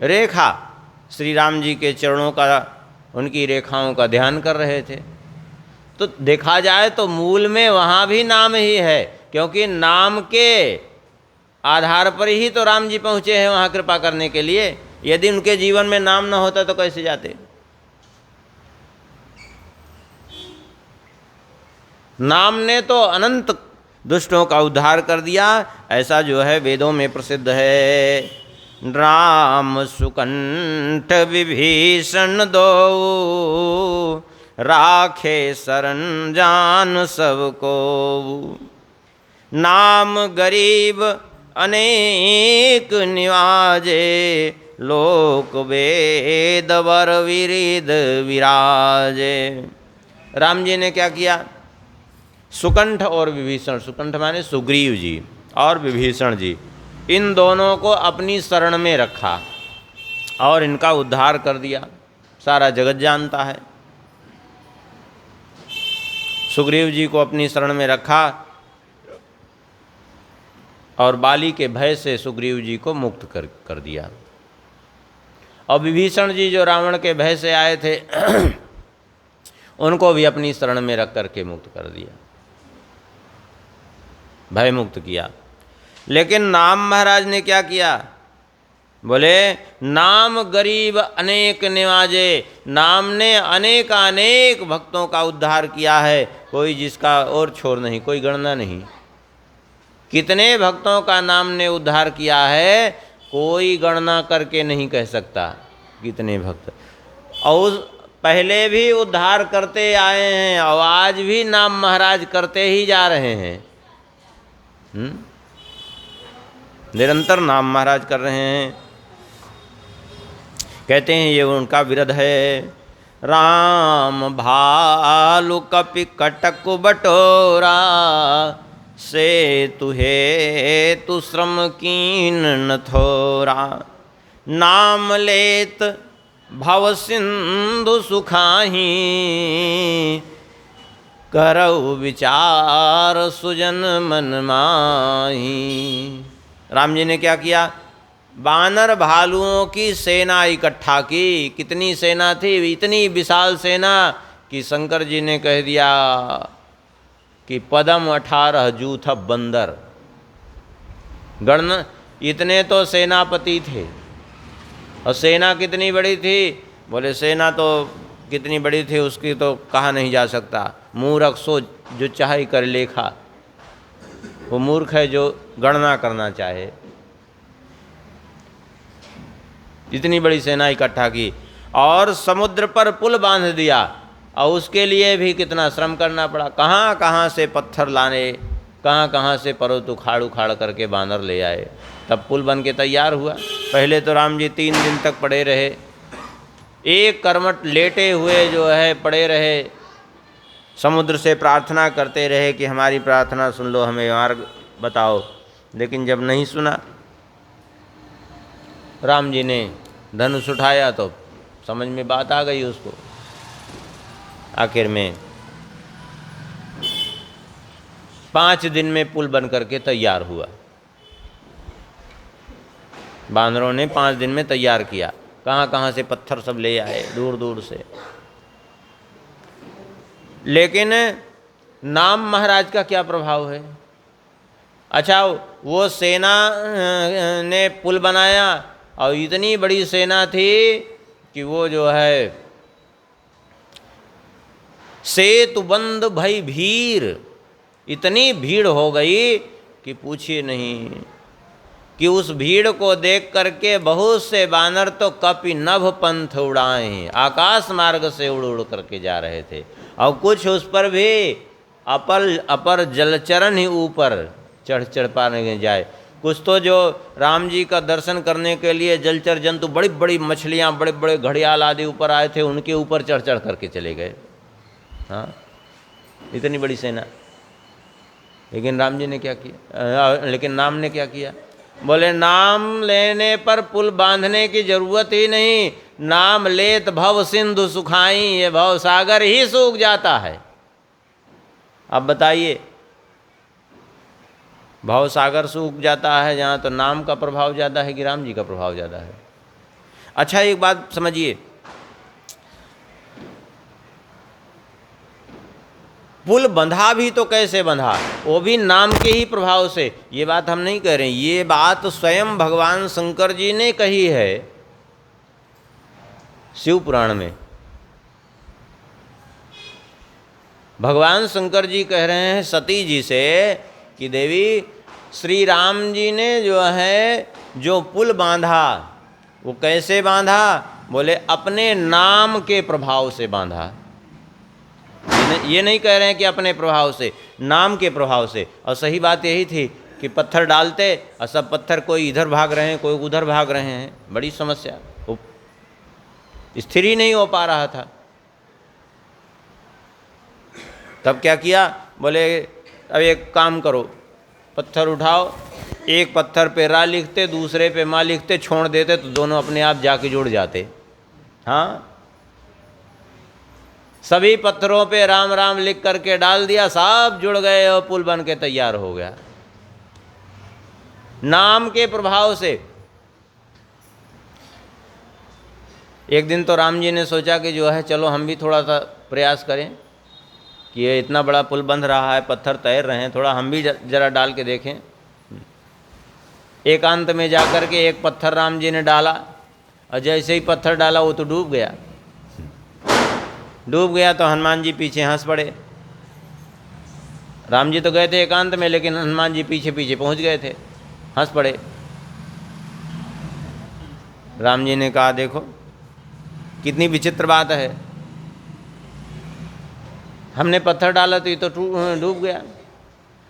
रेखा, श्री राम जी के चरणों का, उनकी रेखाओं का ध्यान कर रहे थे। तो देखा जाए तो मूल में वहाँ भी नाम ही है, क्योंकि नाम के आधार पर ही तो राम जी पहुँचे हैं वहाँ कृपा करने के लिए। यदि उनके जीवन में नाम न होता तो कैसे जाते? नाम ने तो अनंत दुष्टों का उद्धार कर दिया, ऐसा जो है वेदों में प्रसिद्ध है। राम सुकंठ विभीषण दो, राखे शरण जान सबको। नाम गरीब अनेक निवाजे, लोक वेद वर विरिद विराजे। राम जी ने क्या किया? सुकंठ और विभीषण, सुकंठ माने सुग्रीव जी और विभीषण जी, इन दोनों को अपनी शरण में रखा और इनका उद्धार कर दिया। सारा जगत जानता है। सुग्रीव जी को अपनी शरण में रखा और बाली के भय से सुग्रीव जी को मुक्त कर दिया। और विभीषण जी जो रावण के भय से आए थे उनको भी अपनी शरण में रख करके मुक्त कर दिया, भय मुक्त किया। लेकिन नाम महाराज ने क्या किया? बोले नाम गरीब अनेक निवाजे, नाम ने अनेक अनेक भक्तों का उद्धार किया है, कोई जिसका और छोर नहीं, कोई गणना नहीं। कितने भक्तों का नाम ने उद्धार किया है, कोई गणना करके नहीं कह सकता कितने भक्त। और पहले भी उद्धार करते आए हैं और आज भी नाम महाराज करते ही जा रहे हैं। निरंतर नाम महाराज कर रहे हैं। कहते हैं ये उनका विरध है। राम भालु कपि कटक बटोरा, से तुहे तु श्रम कीन न थोरा। नाम लेत भव सिंधु सुखाही, करऊ विचार सुजन मन माही। राम जी ने क्या किया? बानर भालुओं की सेना इकट्ठा की। कितनी सेना थी? इतनी विशाल सेना कि शंकर जी ने कह दिया कि पदम 18 जूथ बंदर। गण इतने तो सेनापति थे। और सेना कितनी बड़ी थी? बोले सेना तो कितनी बड़ी थी उसकी तो कहा नहीं जा सकता। मूर्ख सो जो चाहे कर लेखा, वो मूर्ख है जो गणना करना चाहे। इतनी बड़ी सेना इकट्ठा की और समुद्र पर पुल बांध दिया और उसके लिए भी कितना श्रम करना पड़ा, कहाँ कहाँ से पत्थर लाने, कहाँ कहाँ से पर्वत उखाड़ उखाड़ करके बानर ले आए, तब पुल बन के तैयार हुआ। पहले तो राम जी 3 दिन तक पड़े रहे, एक करवट लेटे हुए जो है पड़े रहे, समुद्र से प्रार्थना करते रहे कि हमारी प्रार्थना सुन लो, हमें मार्ग बताओ। लेकिन जब नहीं सुना, राम जी ने धनुष उठाया तो समझ में बात आ गई उसको। आखिर में 5 दिन में पुल बन करके तैयार हुआ। बानरों ने 5 दिन में तैयार किया, कहाँ कहाँ से पत्थर सब ले आए दूर दूर से। लेकिन नाम महाराज का क्या प्रभाव है। अच्छा, वो सेना ने पुल बनाया और इतनी बड़ी सेना थी कि वो जो है सेतुबंद भई भीड़, इतनी भीड़ हो गई कि पूछिए नहीं, कि उस भीड़ को देख करके बहुत से बानर तो कपि नभ पंथ उड़ाए, आकाश मार्ग से उड़ उड़ करके जा रहे थे, और कुछ उस पर भी अपर जलचरण ही ऊपर चढ़ चढ़ पाने जाए। कुछ तो जो राम जी का दर्शन करने के लिए जलचर जंतु, बड़ी बड़ी मछलियाँ, बड़े बड़े घड़ियाल आदि ऊपर आए थे, उनके ऊपर चढ़ चढ़ करके चले गए। हाँ, इतनी बड़ी सेना। लेकिन राम जी ने क्या किया, लेकिन नाम ने क्या किया, बोले नाम लेने पर पुल बांधने की जरूरत ही नहीं, नाम लेत भव सिंधु सुखाई, ये भव सागर ही सूख जाता है। अब बताइए, भव सागर सूख जाता है जहाँ, तो नाम का प्रभाव ज़्यादा है कि राम जी का प्रभाव ज़्यादा है। अच्छा, एक बात समझिए, पुल बंधा भी तो कैसे बंधा, वो भी नाम के ही प्रभाव से। ये बात हम नहीं कह रहे हैं, ये बात स्वयं भगवान शंकर जी ने कही है शिव पुराण में। भगवान शंकर जी कह रहे हैं सती जी से कि देवी, श्री राम जी ने जो है जो पुल बांधा, वो कैसे बांधा, बोले अपने नाम के प्रभाव से बांधा। ये नहीं कह रहे हैं कि अपने प्रभाव से, नाम के प्रभाव से। और सही बात यही थी कि पत्थर डालते और सब पत्थर कोई इधर भाग रहे हैं, कोई उधर भाग रहे हैं, बड़ी समस्या, स्थिर ही नहीं हो पा रहा था। तब क्या किया, बोले अब एक काम करो, पत्थर उठाओ, एक पत्थर पे रा लिखते, दूसरे पे माँ लिखते, छोड़ देते तो दोनों अपने आप जाके जुड़ जाते। हाँ, सभी पत्थरों पे राम राम लिख करके डाल दिया, सब जुड़ गए और पुल बन के तैयार हो गया, नाम के प्रभाव से। एक दिन तो राम जी ने सोचा कि जो है चलो हम भी थोड़ा सा प्रयास करें कि ये इतना बड़ा पुल बंध रहा है, पत्थर तैर रहे हैं, थोड़ा हम भी जरा डाल के देखें। एकांत में जाकर के एक पत्थर राम जी ने डाला, और जैसे ही पत्थर डाला वो तो डूब गया। डूब गया तो हनुमान जी पीछे हंस पड़े। राम जी तो गए थे एकांत में, लेकिन हनुमान जी पीछे पीछे पहुंच गए थे, हंस पड़े। राम जी ने कहा देखो कितनी विचित्र बात है, हमने पत्थर डाला तो ये तो डूब गया,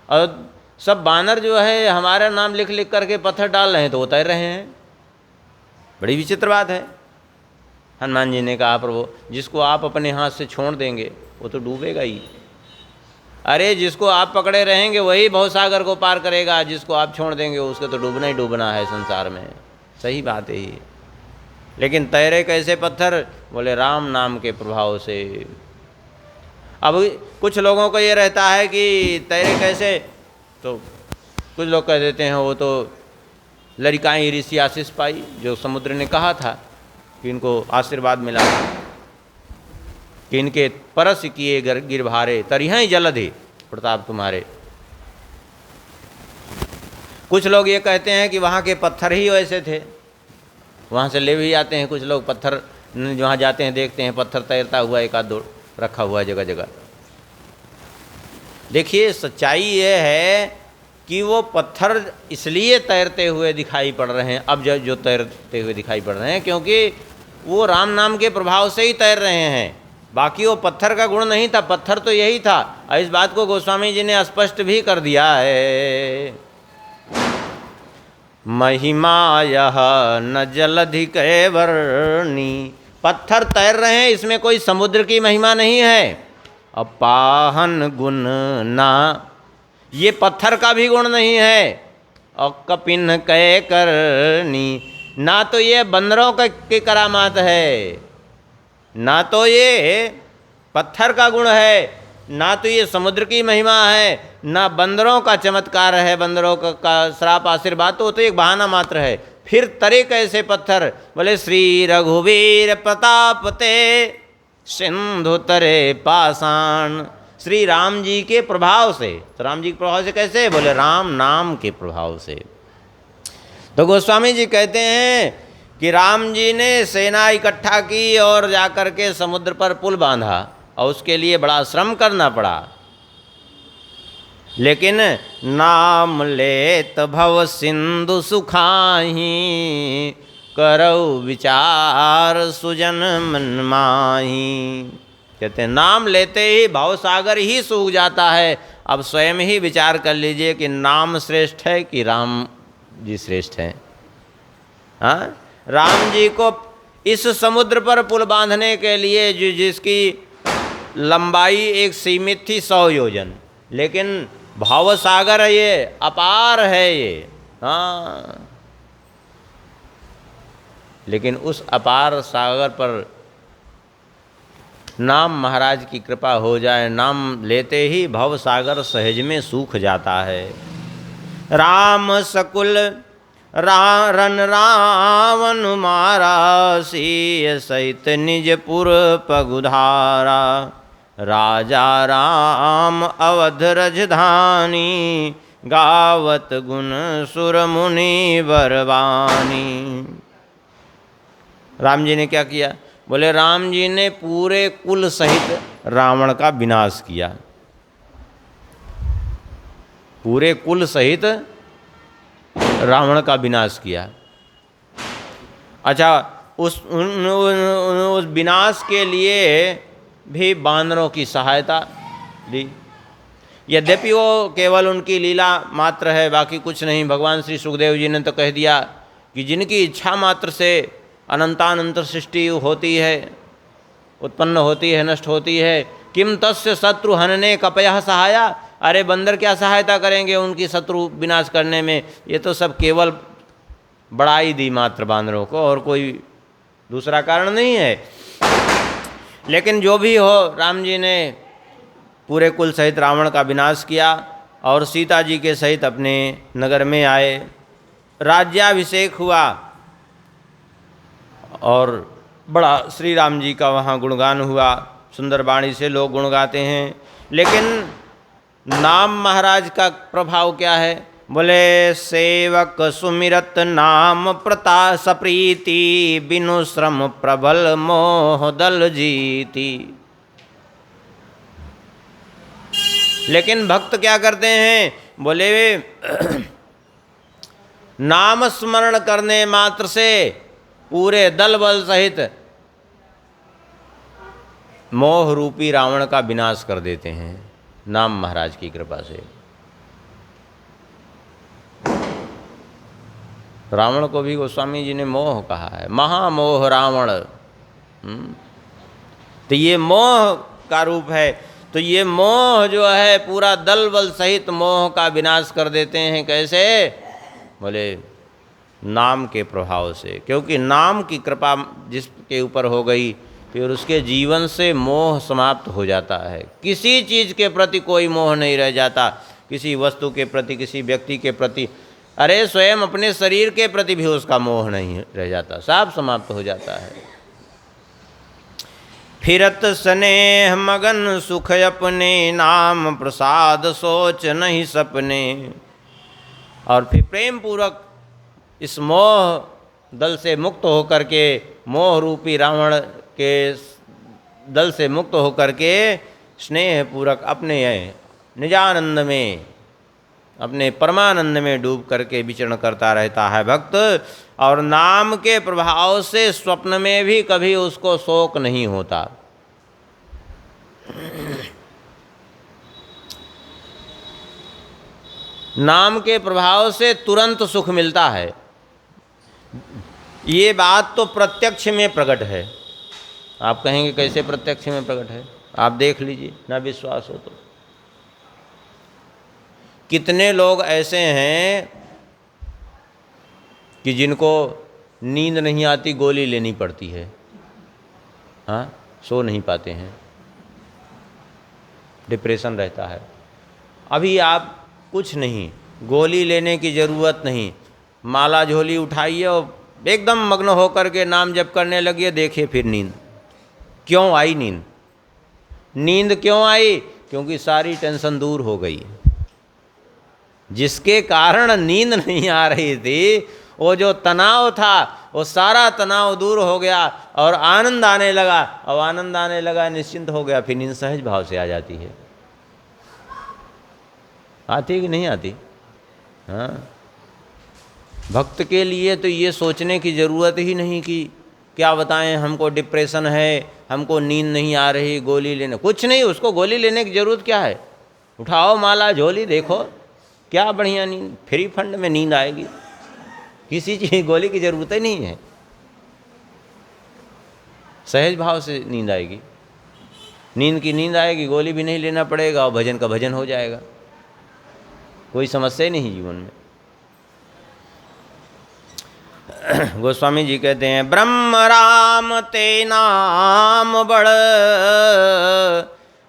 और सब बानर जो है हमारा नाम लिख लिख करके पत्थर डाल रहे हैं तो वो तैर रहे हैं, बड़ी विचित्र बात है। हनुमान जी ने कहा प्रभु, जिसको आप अपने हाथ से छोड़ देंगे वो तो डूबेगा ही। अरे जिसको आप पकड़े रहेंगे वही भवसागर को पार करेगा, जिसको आप छोड़ देंगे उसको तो डूबना ही डूबना है संसार में। सही बात है ये। लेकिन तैरे कैसे पत्थर, बोले राम नाम के प्रभाव से। अब कुछ लोगों को ये रहता है कि तैरे कैसे, तो कुछ लोग कह देते हैं वो तो लड़िकाई ऋषि आशीष पाई, जो समुद्र ने कहा था कि इनको आशीर्वाद मिला कि इनके परस किए गिरभारे, तरिहै जलधि प्रताप तुम्हारे। कुछ लोग ये कहते हैं कि वहाँ के पत्थर ही वैसे थे, वहाँ से ले भी जाते हैं कुछ लोग पत्थर, जहाँ जाते हैं देखते हैं पत्थर तैरता हुआ एक आध दो रखा हुआ है जगह जगह। देखिए सच्चाई ये है कि वो पत्थर इसलिए तैरते हुए दिखाई पड़ रहे हैं, अब जो तैरते हुए दिखाई पड़ रहे हैं, क्योंकि वो राम नाम के प्रभाव से ही तैर रहे हैं। बाकी वो पत्थर का गुण नहीं था, पत्थर तो यही था। और इस बात को गोस्वामी जी ने स्पष्ट भी कर दिया है, महिमा यह न जलधि कै वर्णी। पत्थर तैर रहे हैं, इसमें कोई समुद्र की महिमा नहीं है। अपाहन गुण ना, ये पत्थर का भी गुण नहीं है। और कपिन कै करनी, ना तो ये बंदरों की करामात है, ना तो ये पत्थर का गुण है, ना तो ये समुद्र की महिमा है, ना बंदरों का चमत्कार है, बंदरों का श्राप आशीर्वाद तो एक बहाना मात्र है। फिर तरे कैसे पत्थर? बोले श्री रघुवीर प्रताप ते सिंधु तरे पाषाण। श्री राम जी के प्रभाव से। तो राम जी के प्रभाव से कैसे? बोले राम नाम के प्रभाव से। तो गोस्वामी जी कहते हैं कि राम जी ने सेना इकट्ठा की और जाकर के समुद्र पर पुल बांधा, और उसके लिए बड़ा श्रम करना पड़ा। लेकिन नाम लेत भव सिंधु सुखाही, करौ विचार सुजन मन माही। कहते हैं नाम लेते ही भवसागर ही सूख जाता है। अब स्वयं ही विचार कर लीजिए कि नाम श्रेष्ठ है कि राम जी श्रेष्ठ हैं। हाँ, राम जी को इस समुद्र पर पुल बांधने के लिए जिसकी लंबाई एक सीमित थी 100 योजन, लेकिन भावसागर ये अपार है ये। हाँ, लेकिन उस अपार सागर पर नाम महाराज की कृपा हो जाए, नाम लेते ही भवसागर सहज में सूख जाता है। राम सकुल रन रावण मारा, सीय सहित निजपुर पगुधारा। राजा राम अवध रजधानी, गावत गुण सुर मुनि बरवानी। राम जी ने क्या किया? बोले राम जी ने पूरे कुल सहित रावण का विनाश किया। पूरे कुल सहित रावण का विनाश किया। अच्छा, उस विनाश के लिए भी बानरों की सहायता ली। यद्यपि वो केवल उनकी लीला मात्र है, बाकी कुछ नहीं। भगवान श्री सुखदेव जी ने तो कह दिया कि जिनकी इच्छा मात्र से अनंतानंत सृष्टि होती है, उत्पन्न होती है, नष्ट होती है। किम तस्य शत्रु हनने कपयः सहाया। अरे बंदर क्या सहायता करेंगे उनकी शत्रु विनाश करने में? ये तो सब केवल बड़ाई दी मात्र बानरों को, और कोई दूसरा कारण नहीं है। लेकिन जो भी हो, राम जी ने पूरे कुल सहित रावण का विनाश किया और सीता जी के सहित अपने नगर में आए। राज्याभिषेक हुआ और बड़ा श्री राम जी का वहाँ गुणगान हुआ। सुंदर वाणी से लोग गुण गाते हैं। लेकिन नाम महाराज का प्रभाव क्या है? बोले सेवक सुमिरत नाम प्रता सप्रीति, बिनु श्रम प्रबल मोह दल जीती। लेकिन भक्त क्या करते हैं? बोले नाम स्मरण करने मात्र से पूरे दल बल सहित मोह रूपी रावण का विनाश कर देते हैं, नाम महाराज की कृपा से। रावण को भी गोस्वामी जी ने मोह कहा है, महामोह रावण। तो ये मोह का रूप है। तो ये मोह जो है पूरा दल बल सहित मोह का विनाश कर देते हैं। कैसे? बोले नाम के प्रभाव से। क्योंकि नाम की कृपा जिसके ऊपर हो गई, फिर उसके जीवन से मोह समाप्त हो जाता है। किसी चीज़ के प्रति कोई मोह नहीं रह जाता, किसी वस्तु के प्रति, किसी व्यक्ति के प्रति, अरे स्वयं अपने शरीर के प्रति भी उसका मोह नहीं रह जाता, सब समाप्त हो जाता है। फिरत स्नेह मगन सुख अपने, नाम प्रसाद सोच नहीं सपने। और फिर प्रेम पूर्वक इस मोह दल से मुक्त होकर के, मोह रूपी रावण के दल से मुक्त होकर के स्नेह पूर्वक अपने निजानंद में, अपने परमानंद में डूब करके विचरण करता रहता है भक्त। और नाम के प्रभाव से स्वप्न में भी कभी उसको शोक नहीं होता। नाम के प्रभाव से तुरंत सुख मिलता है, ये बात तो प्रत्यक्ष में प्रकट है। आप कहेंगे कैसे प्रत्यक्ष में प्रकट है? आप देख लीजिए, ना विश्वास हो तो। कितने लोग ऐसे हैं कि जिनको नींद नहीं आती, गोली लेनी पड़ती है, हाँ, सो नहीं पाते हैं, डिप्रेशन रहता है। अभी आप कुछ नहीं, गोली लेने की ज़रूरत नहीं, माला झोली उठाइए और एकदम मग्न होकर के नाम जप करने लगिए, देखिए फिर नींद। क्यों आई नींद? नींद क्यों आई? क्योंकि सारी टेंशन दूर हो गई। जिसके कारण नींद नहीं आ रही थी, वो जो तनाव था, वो सारा तनाव दूर हो गया और आनंद आने लगा। और आनंद आने लगा, निश्चिंत हो गया, फिर नींद सहज भाव से आ जाती है। आती है कि नहीं आती? हाँ, भक्त के लिए तो ये सोचने की ज़रूरत ही नहीं कि क्या बताएं, हमको डिप्रेशन है, हमको नींद नहीं आ रही, गोली लेने, कुछ नहीं। उसको गोली लेने की ज़रूरत क्या है? उठाओ माला झोली, देखो क्या बढ़िया नींद, फ्री फंड में नींद आएगी। किसी चीज़ गोली की ज़रूरत ही नहीं है, सहज भाव से नींद आएगी। नींद की नींद आएगी, गोली भी नहीं लेना पड़ेगा और भजन का भजन हो जाएगा। कोई समस्या ही नहीं जीवन में। गोस्वामी जी कहते हैं, ब्रह्म राम ते नाम बड़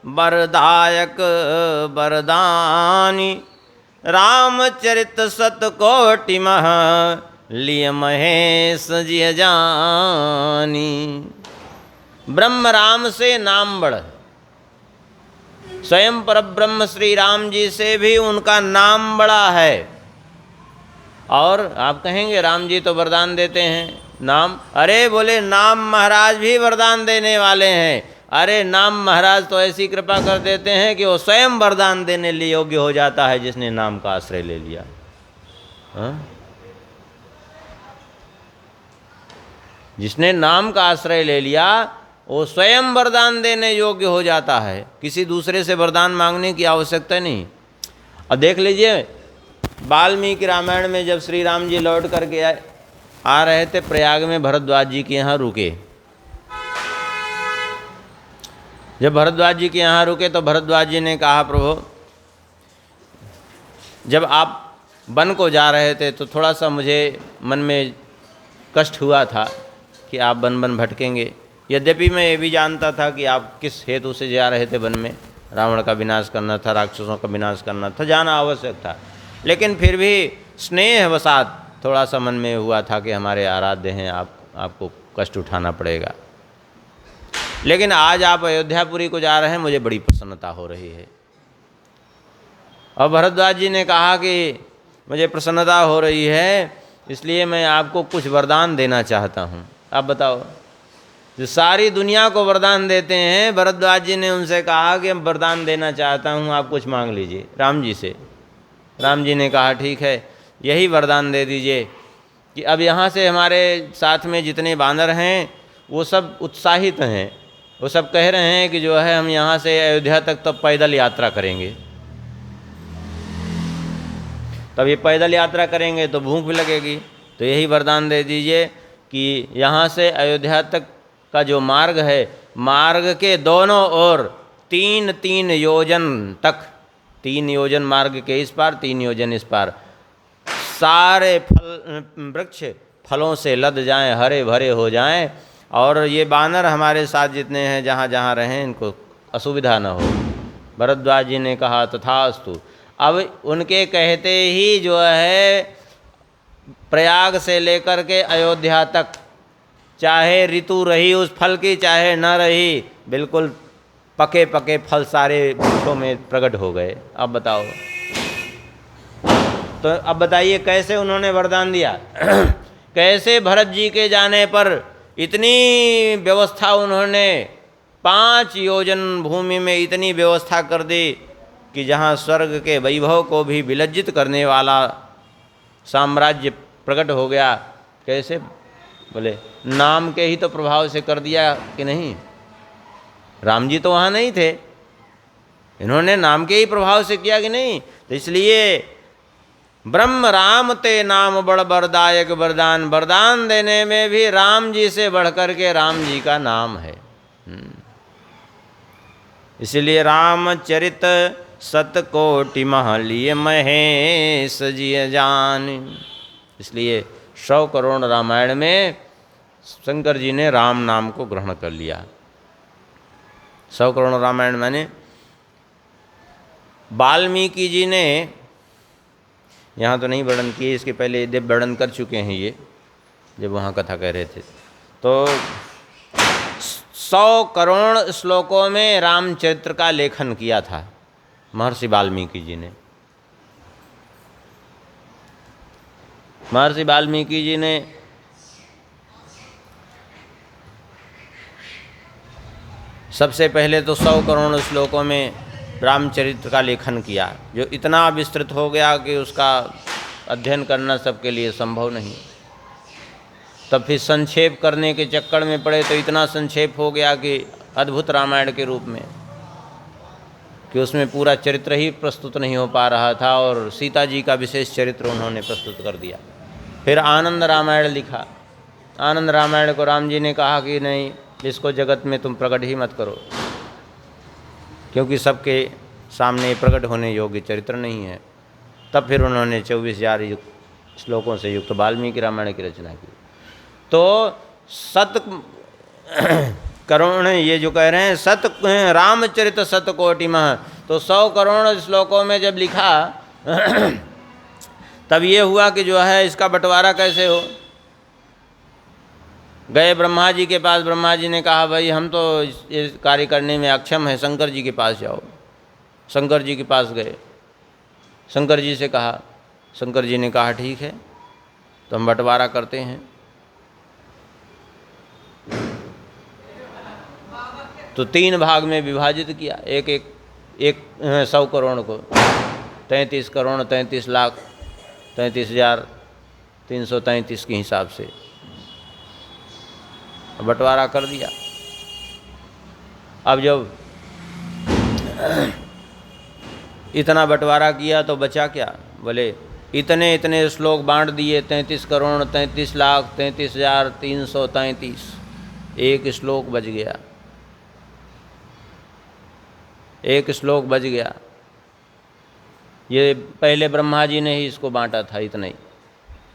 वरदायक वरदानी, रामचरित सत कोटि मह लिय महेश जिय जानी। ब्रह्म राम से नाम बड़, स्वयं परब्रह्म श्री राम जी से भी उनका नाम बड़ा है। और आप कहेंगे राम जी तो वरदान देते हैं नाम, अरे बोले नाम महाराज भी वरदान देने वाले हैं। अरे नाम महाराज तो ऐसी कृपा कर देते हैं कि वो स्वयं वरदान देने लिए योग्य हो जाता है जिसने नाम का आश्रय ले लिया। हाँ? जिसने नाम का आश्रय ले लिया वो स्वयं वरदान देने योग्य हो जाता है, किसी दूसरे से वरदान मांगने की आवश्यकता नहीं। और देख लीजिए, वाल्मीकि रामायण में जब श्री राम जी लौट करके आ रहे थे प्रयाग में, भरद्वाज जी के यहाँ रुके। जब भरद्वाज जी के यहाँ रुके तो भरद्वाज जी ने कहा, प्रभु जब आप वन को जा रहे थे तो थोड़ा सा मुझे मन में कष्ट हुआ था कि आप वन वन भटकेंगे। यद्यपि मैं ये भी जानता था कि आप किस हेतु से जा रहे थे वन में, रावण का विनाश करना था, राक्षसों का विनाश करना था, जाना आवश्यक था। लेकिन फिर भी स्नेहवशात थोड़ा सा मन में हुआ था कि हमारे आराध्य हैं, आपको कष्ट उठाना पड़ेगा। लेकिन आज आप अयोध्यापुरी को जा रहे हैं, मुझे बड़ी प्रसन्नता हो रही है। और भरद्वाज जी ने कहा कि मुझे प्रसन्नता हो रही है, इसलिए मैं आपको कुछ वरदान देना चाहता हूँ। आप बताओ, जो सारी दुनिया को वरदान देते हैं, भरद्वाज जी ने उनसे कहा कि मैं वरदान देना चाहता हूँ, आप कुछ मांग लीजिए राम जी से। राम जी ने कहा ठीक है, यही वरदान दे दीजिए कि अब यहाँ से हमारे साथ में जितने बानर हैं वो सब उत्साहित हैं, वो सब कह रहे हैं कि जो है हम यहाँ से अयोध्या तक तो पैदल यात्रा करेंगे। तब ये पैदल यात्रा करेंगे तो भूख भी लगेगी, तो यही वरदान दे दीजिए कि यहाँ से अयोध्या तक का जो मार्ग है, मार्ग के दोनों ओर 3-3 योजन तक, 3 योजन मार्ग के इस पार, 3 योजन इस पार, सारे वृक्ष फलों से लद जाएं, हरे भरे हो जाएं, और ये बानर हमारे साथ जितने हैं जहाँ जहाँ रहें इनको असुविधा न हो। भरद्वाज जी ने कहा तथास्तु। अब उनके कहते ही जो है प्रयाग से लेकर के अयोध्या तक, चाहे ऋतु रही उस फल की चाहे न रही, बिल्कुल पके पके फल सारे वृक्षों में प्रकट हो गए। अब बताओ, तो अब बताइए कैसे उन्होंने वरदान दिया। कैसे भरत जी के जाने पर इतनी व्यवस्था उन्होंने 5 योजन भूमि में इतनी व्यवस्था कर दी कि जहाँ स्वर्ग के वैभव को भी विलज्जित करने वाला साम्राज्य प्रकट हो गया। कैसे? बोले नाम के ही तो प्रभाव से कर दिया कि नहीं। राम जी तो वहाँ नहीं थे, इन्होंने नाम के ही प्रभाव से किया कि नहीं। तो इसलिए ब्रह्म राम ते नाम बड़ वरदायक वरदान, वरदान देने में भी राम जी से बढ़कर के राम जी का नाम है। इसलिए रामचरित सतकोटि महलिय महेश जिय जान। इसलिए 100 करोड़ रामायण में शंकर जी ने राम नाम को ग्रहण कर लिया। 100 करोड़ रामायण माने वाल्मीकि जी ने यहाँ तो नहीं वर्णन किए, इसके पहले देव वर्णन कर चुके हैं ये, जब वहाँ कथा कह रहे थे। तो 100 करोड़ श्लोकों में रामचरित्र का लेखन किया था महर्षि वाल्मीकि जी ने। महर्षि वाल्मीकि जी ने सबसे पहले तो 100 करोड़ श्लोकों में रामचरित्र का लेखन किया, जो इतना विस्तृत हो गया कि उसका अध्ययन करना सबके लिए संभव नहीं। तब फिर संक्षेप करने के चक्कर में पड़े तो इतना संक्षेप हो गया कि अद्भुत रामायण के रूप में, कि उसमें पूरा चरित्र ही प्रस्तुत नहीं हो पा रहा था, और सीता जी का विशेष चरित्र उन्होंने प्रस्तुत कर दिया। फिर आनंद रामायण लिखा। आनंद रामायण को राम जी ने कहा कि नहीं, इसको जगत में तुम प्रकट ही मत करो, क्योंकि सबके सामने प्रकट होने योग्य चरित्र नहीं है। तब फिर उन्होंने 24,000 श्लोकों से युक्त वाल्मीकि रामायण की रचना की। तो 7 करोड़, ये जो कह रहे हैं रामचरित सतकोटि मह, तो 100 करोड़ श्लोकों में जब लिखा तब ये हुआ कि जो है इसका बंटवारा कैसे हो। गए ब्रह्मा जी के पास, ब्रह्मा जी ने कहा भाई हम तो ये कार्य करने में अक्षम है, शंकर जी के पास जाओ। शंकर जी के पास गए, शंकर जी से कहा, शंकर जी ने कहा ठीक है तो हम बंटवारा करते हैं। तो 3 भाग में विभाजित किया, एक 100 करोड़ को 33 करोड़ 33 लाख 33,333 के हिसाब से बंटवारा कर दिया। अब जब इतना बंटवारा किया तो बचा क्या, बोले इतने इतने श्लोक बांट दिए, 33 करोड़ 33 लाख 33,333, एक श्लोक बच गया, एक श्लोक बच गया। ये पहले ब्रह्मा जी ने ही इसको बांटा था, इतना ही।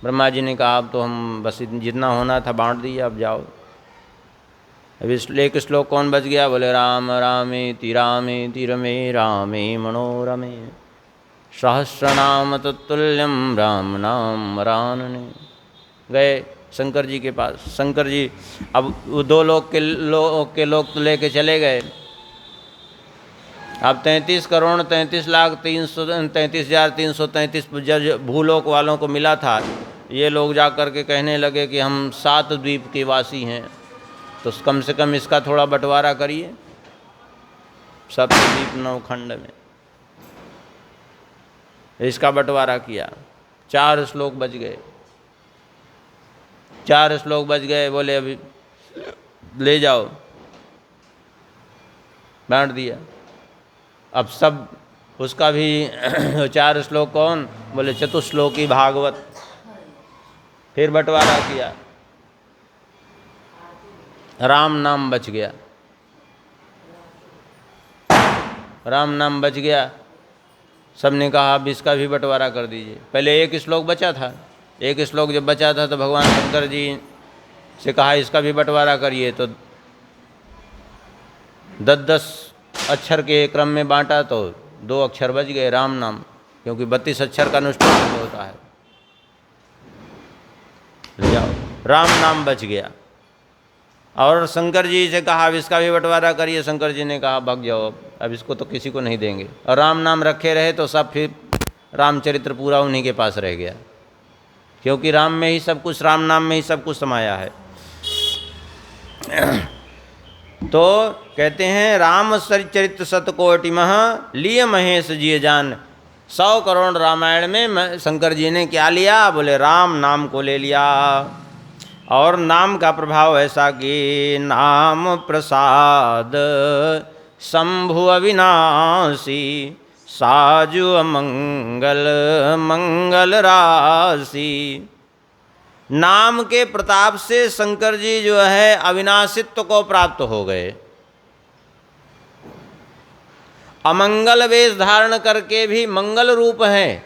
ब्रह्मा जी ने कहा अब तो हम बस जितना होना था बांट दिया, अब जाओ। अब इस एक श्लोक कौन बच गया, बोले राम रामेति रामेति रमे रामे मनोरमे सहस्रनाम तत्तुल्यम राम नाम वरानने। गए शंकर जी के पास, शंकर जी अब वो 2 लोक के लोग तो लेके चले गए। अब 33 करोड़ 33 लाख 33,333 भूलोक वालों को मिला था। ये लोग जा कर के कहने लगे कि हम 7 द्वीप के वासी हैं, तो कम से कम इसका थोड़ा बंटवारा करिए। 7 द्वीप 9 खंड में इसका बंटवारा किया। 4 श्लोक बच गए, 4 श्लोक बच गए। बोले अभी ले जाओ, बांट दिया। अब सब उसका भी 4 श्लोक कौन, बोले चतुश्लोकी भागवत। फिर बंटवारा किया, राम नाम बच गया, राम नाम बच गया। सबने कहा अब इसका भी बंटवारा कर दीजिए। पहले एक श्लोक बचा था, एक श्लोक जब बचा था तो भगवान शंकर जी से कहा इसका भी बंटवारा करिए। तो 10-10 अक्षर के क्रम में बांटा तो 2 अक्षर बच गए, राम नाम, क्योंकि 32 अक्षर का अनुष्ठान होता है। ले जाओ, राम नाम बच गया। और शंकर जी से कहा अब इसका भी बंटवारा करिए। शंकर जी ने कहा भाग जाओ, अब इसको तो किसी को नहीं देंगे। और राम नाम रखे रहे तो सब फिर रामचरित्र पूरा उन्हीं के पास रह गया, क्योंकि राम में ही सब कुछ, राम नाम में ही सब कुछ समाया है। तो कहते हैं राम चरित सतकोटि मह लिय महेश जिय जान। 100 करोड़ रामायण में शंकर जी ने क्या लिया, बोले राम नाम को ले लिया। और नाम का प्रभाव ऐसा कि नाम प्रसाद शंभु अविनाशी, साजु अमंगल मंगल राशि। नाम के प्रताप से शंकर जी जो है अविनाशित्व को प्राप्त हो गए। अमंगल वेश धारण करके भी मंगल रूप हैं।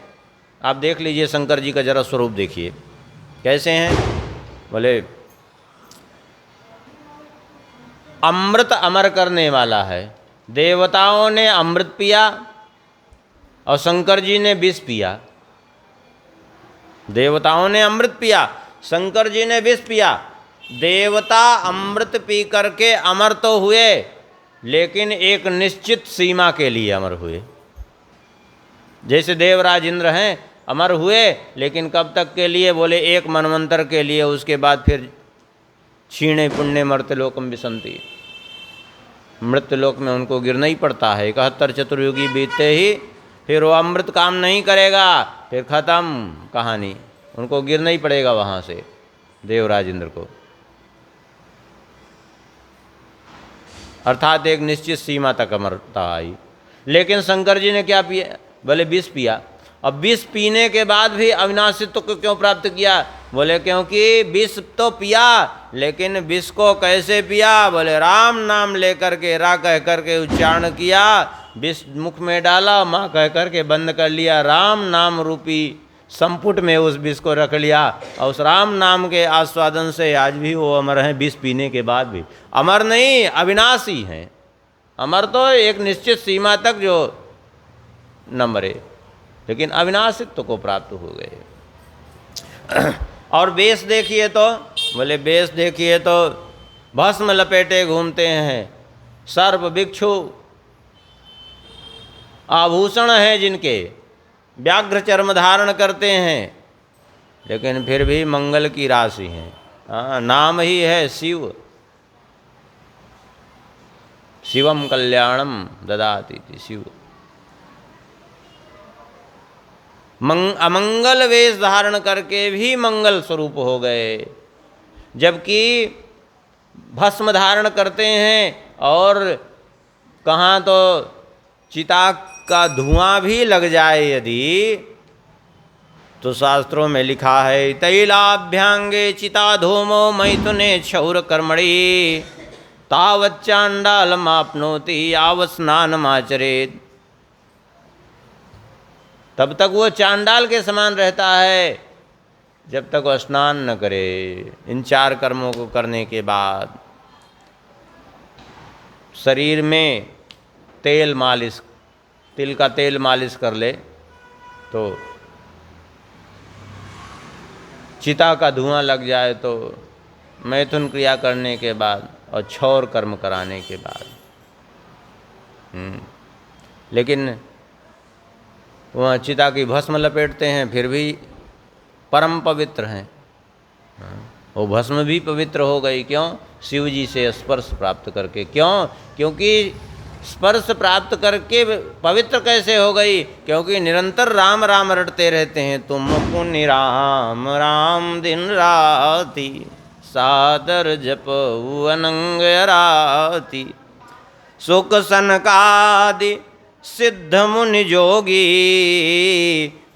आप देख लीजिए शंकर जी का जरा स्वरूप देखिए कैसे हैं। बोले अमृत अमर करने वाला है। देवताओं ने अमृत पिया और शंकर जी ने विष पिया। देवताओं ने अमृत पिया, शंकर जी ने विष पिया। देवता अमृत पी करके अमर तो हुए, लेकिन एक निश्चित सीमा के लिए अमर हुए। जैसे देवराज इंद्र हैं, अमर हुए, लेकिन कब तक के लिए? बोले एक मनवंतर के लिए। उसके बाद फिर क्षीणे पुण्य मर्त्यलोकम विसंति, मृत्युलोक में उनको गिरना ही पड़ता है। 71 चतुर्युगी बीतते ही फिर वो अमृत काम नहीं करेगा, फिर खत्म कहानी, उनको गिरना ही पड़ेगा वहाँ से, देवराज इंद्र को। अर्थात एक निश्चित सीमा तक अमरता आई। लेकिन शंकर जी ने क्या पिया? बोले विष पिया। अब विष पीने के बाद भी अविनाशित्व को क्यों प्राप्त किया? बोले क्योंकि विष तो पिया, लेकिन विष को कैसे पिया? बोले राम नाम लेकर के, रा कह करके उच्चारण किया, विष मुख में डाला, माँ कह करके बंद कर लिया, राम नाम रूपी संपुट में उस विष को रख लिया, और उस राम नाम के आस्वादन से आज भी वो अमर हैं। विष पीने के बाद भी अमर नहीं, अविनाशी हैं। अमर तो एक निश्चित सीमा तक जो न मरे, लेकिन अविनाशित्व को प्राप्त हो गए। और वेश देखिए तो, बोले वेश देखिए तो भस्म लपेटे घूमते हैं, सर्प भिक्षु आभूषण हैं जिनके, व्याघ्र चर्म धारण करते हैं, लेकिन फिर भी मंगल की राशि हैं। हाँ, नाम ही है शिव, शिवम कल्याणम ददाति शिव। अमंगल वेश धारण करके भी मंगल स्वरूप हो गए, जबकि भस्म धारण करते हैं और कहाँ तो चिता का धुआं भी लग जाए यदि, तो शास्त्रों में लिखा है तैलाभ्यांगे चिता धूमो मैथुने क्षौर कर्मणि तावत् चांडालमाप्नोति यावत् स्नानमाचरेत्। तब तक वो चांडाल के समान रहता है जब तक वो स्नान न करे। इन 4 कर्मों को करने के बाद शरीर में तेल मालिश, तिल का तेल मालिश कर ले तो चिता का धुआं लग जाए, तो मैथुन क्रिया करने के बाद और क्षौर कर्म कराने के बाद। लेकिन वह चिता की भस्म लपेटते हैं, फिर भी परम पवित्र हैं। वो भस्म भी पवित्र हो गई। क्यों? शिव जी से स्पर्श प्राप्त करके। क्यों? क्योंकि स्पर्श प्राप्त करके पवित्र कैसे हो गई? क्योंकि निरंतर राम राम रटते रहते हैं। तुम पुण्य राम राम दिन राति, सादर जपऊ अनंग राति। सुख सनकादि सिद्ध मुनि जोगी,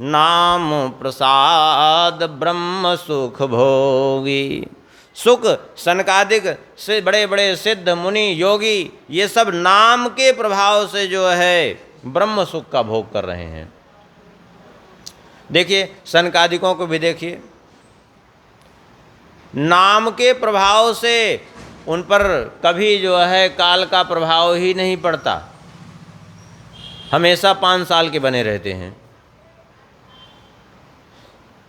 नाम प्रसाद ब्रह्म सुख भोगी। सुख सनकादिक से बड़े बड़े सिद्ध मुनि योगी, ये सब नाम के प्रभाव से जो है ब्रह्म सुख का भोग कर रहे हैं। देखिए सनकादिकों को भी देखिए, नाम के प्रभाव से उन पर कभी जो है काल का प्रभाव ही नहीं पड़ता, हमेशा 5 साल के बने रहते हैं।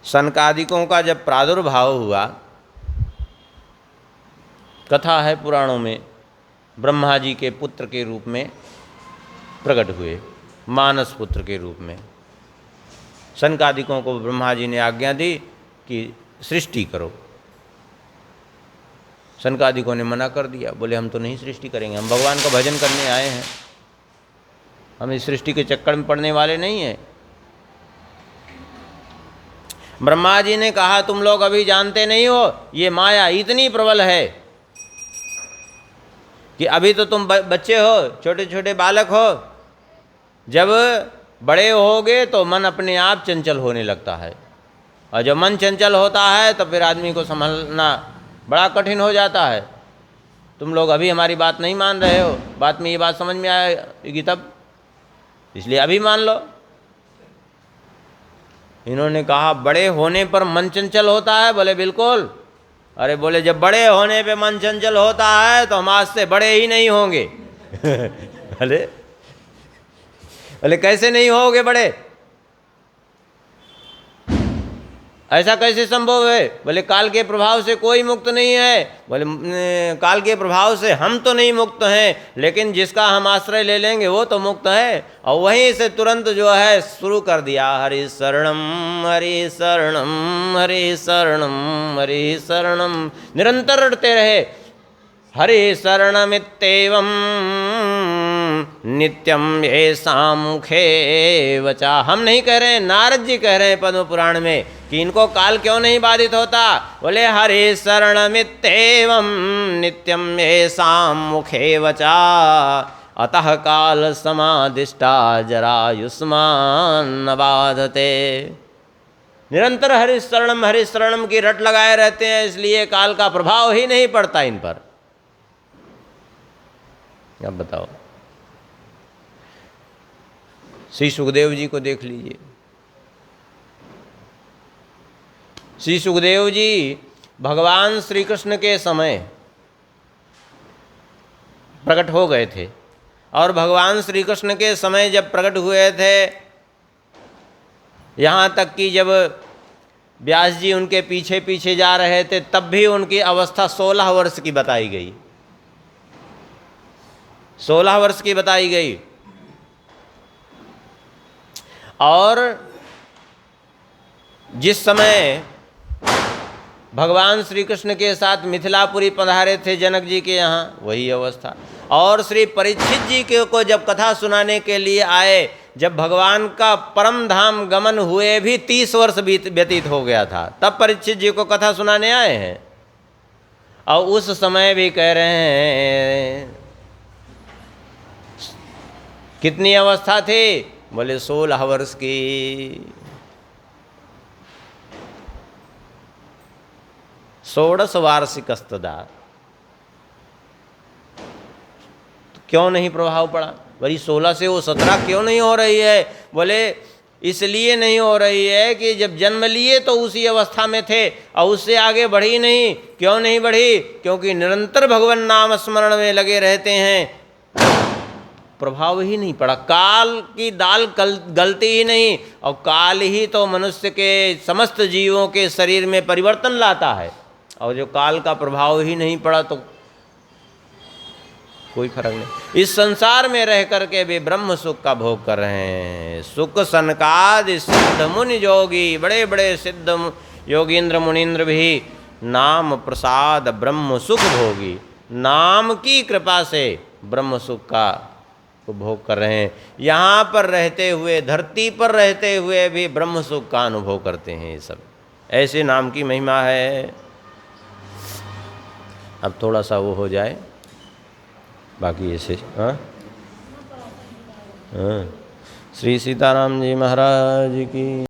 सनकादिकों का जब प्रादुर्भाव हुआ, कथा है पुराणों में, ब्रह्मा जी के पुत्र के रूप में प्रकट हुए, मानस पुत्र के रूप में। सनकादिकों को ब्रह्मा जी ने आज्ञा दी कि सृष्टि करो। सनकादिकों ने मना कर दिया, बोले हम तो नहीं सृष्टि करेंगे, हम भगवान का भजन करने आए हैं, हम इस सृष्टि के चक्कर में पड़ने वाले नहीं हैं। ब्रह्मा जी ने कहा तुम लोग अभी जानते नहीं हो, ये माया इतनी प्रबल है कि अभी तो तुम बच्चे हो, छोटे छोटे बालक हो, जब बड़े होगे तो मन अपने आप चंचल होने लगता है, और जब मन चंचल होता है तो फिर आदमी को संभालना बड़ा कठिन हो जाता है। तुम लोग अभी हमारी बात नहीं मान रहे हो, बात में ये बात समझ में आएगी तब, इसलिए अभी मान लो। इन्होंने कहा बड़े होने पर मन चंचल होता है? बोले बिल्कुल। अरे बोले जब बड़े होने पे मन चंचल होता है तो हम आज से बड़े ही नहीं होंगे। अरे बोले कैसे नहीं होगे बड़े, ऐसा कैसे संभव है? बोले काल के प्रभाव से कोई मुक्त नहीं है। बोले काल के प्रभाव से हम तो नहीं मुक्त हैं, लेकिन जिसका हम आश्रय ले लेंगे वो तो मुक्त है। और वहीं से तुरंत जो है शुरू कर दिया, हरि शरणम हरि शरणम हरि शरणम हरि शरणम, निरंतर रटते रहे हरि शरणमित्येवं नित्यम येषां मुखे वचा। हम नहीं कह रहे हैं, नारद जी कह रहे हैं पद्म पुराण में कि इनको काल क्यों नहीं बाधित होता। बोले हरि शरणमित्येवं नित्यम येषां मुखे वचा अतः काल समादिष्टा जरायुष्मान न बाधते। निरंतर हरि शरणम की रट लगाए रहते हैं, इसलिए काल का प्रभाव ही नहीं पड़ता इन पर। अब बताओ, श्री सुखदेव जी को देख लीजिए। श्री सुखदेव जी भगवान श्री कृष्ण के समय प्रकट हो गए थे, और भगवान श्री कृष्ण के समय जब प्रकट हुए थे, यहाँ तक कि जब व्यास जी उनके पीछे पीछे जा रहे थे तब भी उनकी अवस्था 16 वर्ष की बताई गई, 16 वर्ष की बताई गई। और जिस समय भगवान श्री कृष्ण के साथ मिथिलापुरी पधारे थे जनक जी के यहाँ, वही अवस्था। और श्री परीक्षित जी को जब कथा सुनाने के लिए आए, जब भगवान का परम धाम गमन हुए भी 30 वर्ष व्यतीत हो गया था, तब परीक्षित जी को कथा सुनाने आए हैं। और उस समय भी कह रहे हैं कितनी अवस्था थी? बोले 16 वर्ष की। 16 वार्षिकस्तदा। क्यों नहीं प्रभाव पड़ा? वही 16 से वो 17 क्यों नहीं हो रही है? बोले इसलिए नहीं हो रही है कि जब जन्म लिए तो उसी अवस्था में थे और उससे आगे बढ़ी नहीं। क्यों नहीं बढ़ी? क्योंकि निरंतर भगवान नाम स्मरण में लगे रहते हैं, प्रभाव ही नहीं पड़ा। काल की दाल गलती ही नहीं, और काल ही तो मनुष्य के समस्त जीवों के शरीर में परिवर्तन लाता है, और जो काल का प्रभाव ही नहीं पड़ा तो कोई फर्क नहीं। इस संसार में रह करके भी ब्रह्म सुख का भोग कर रहे हैं। सुख सनकादि सिद्ध मुनि योगी, बड़े बड़े सिद्ध योगींद्र मुनीन्द्र भी नाम प्रसाद ब्रह्म सुख भोगी, नाम की कृपा से ब्रह्म सुख का उपभोग कर रहे हैं। यहाँ पर रहते हुए, धरती पर रहते हुए भी ब्रह्म सुख का अनुभव करते हैं। ये सब ऐसे नाम की महिमा है। अब थोड़ा सा वो हो जाए, बाकी ऐसे। हाँ हाँ, श्री सीताराम जी महाराज की।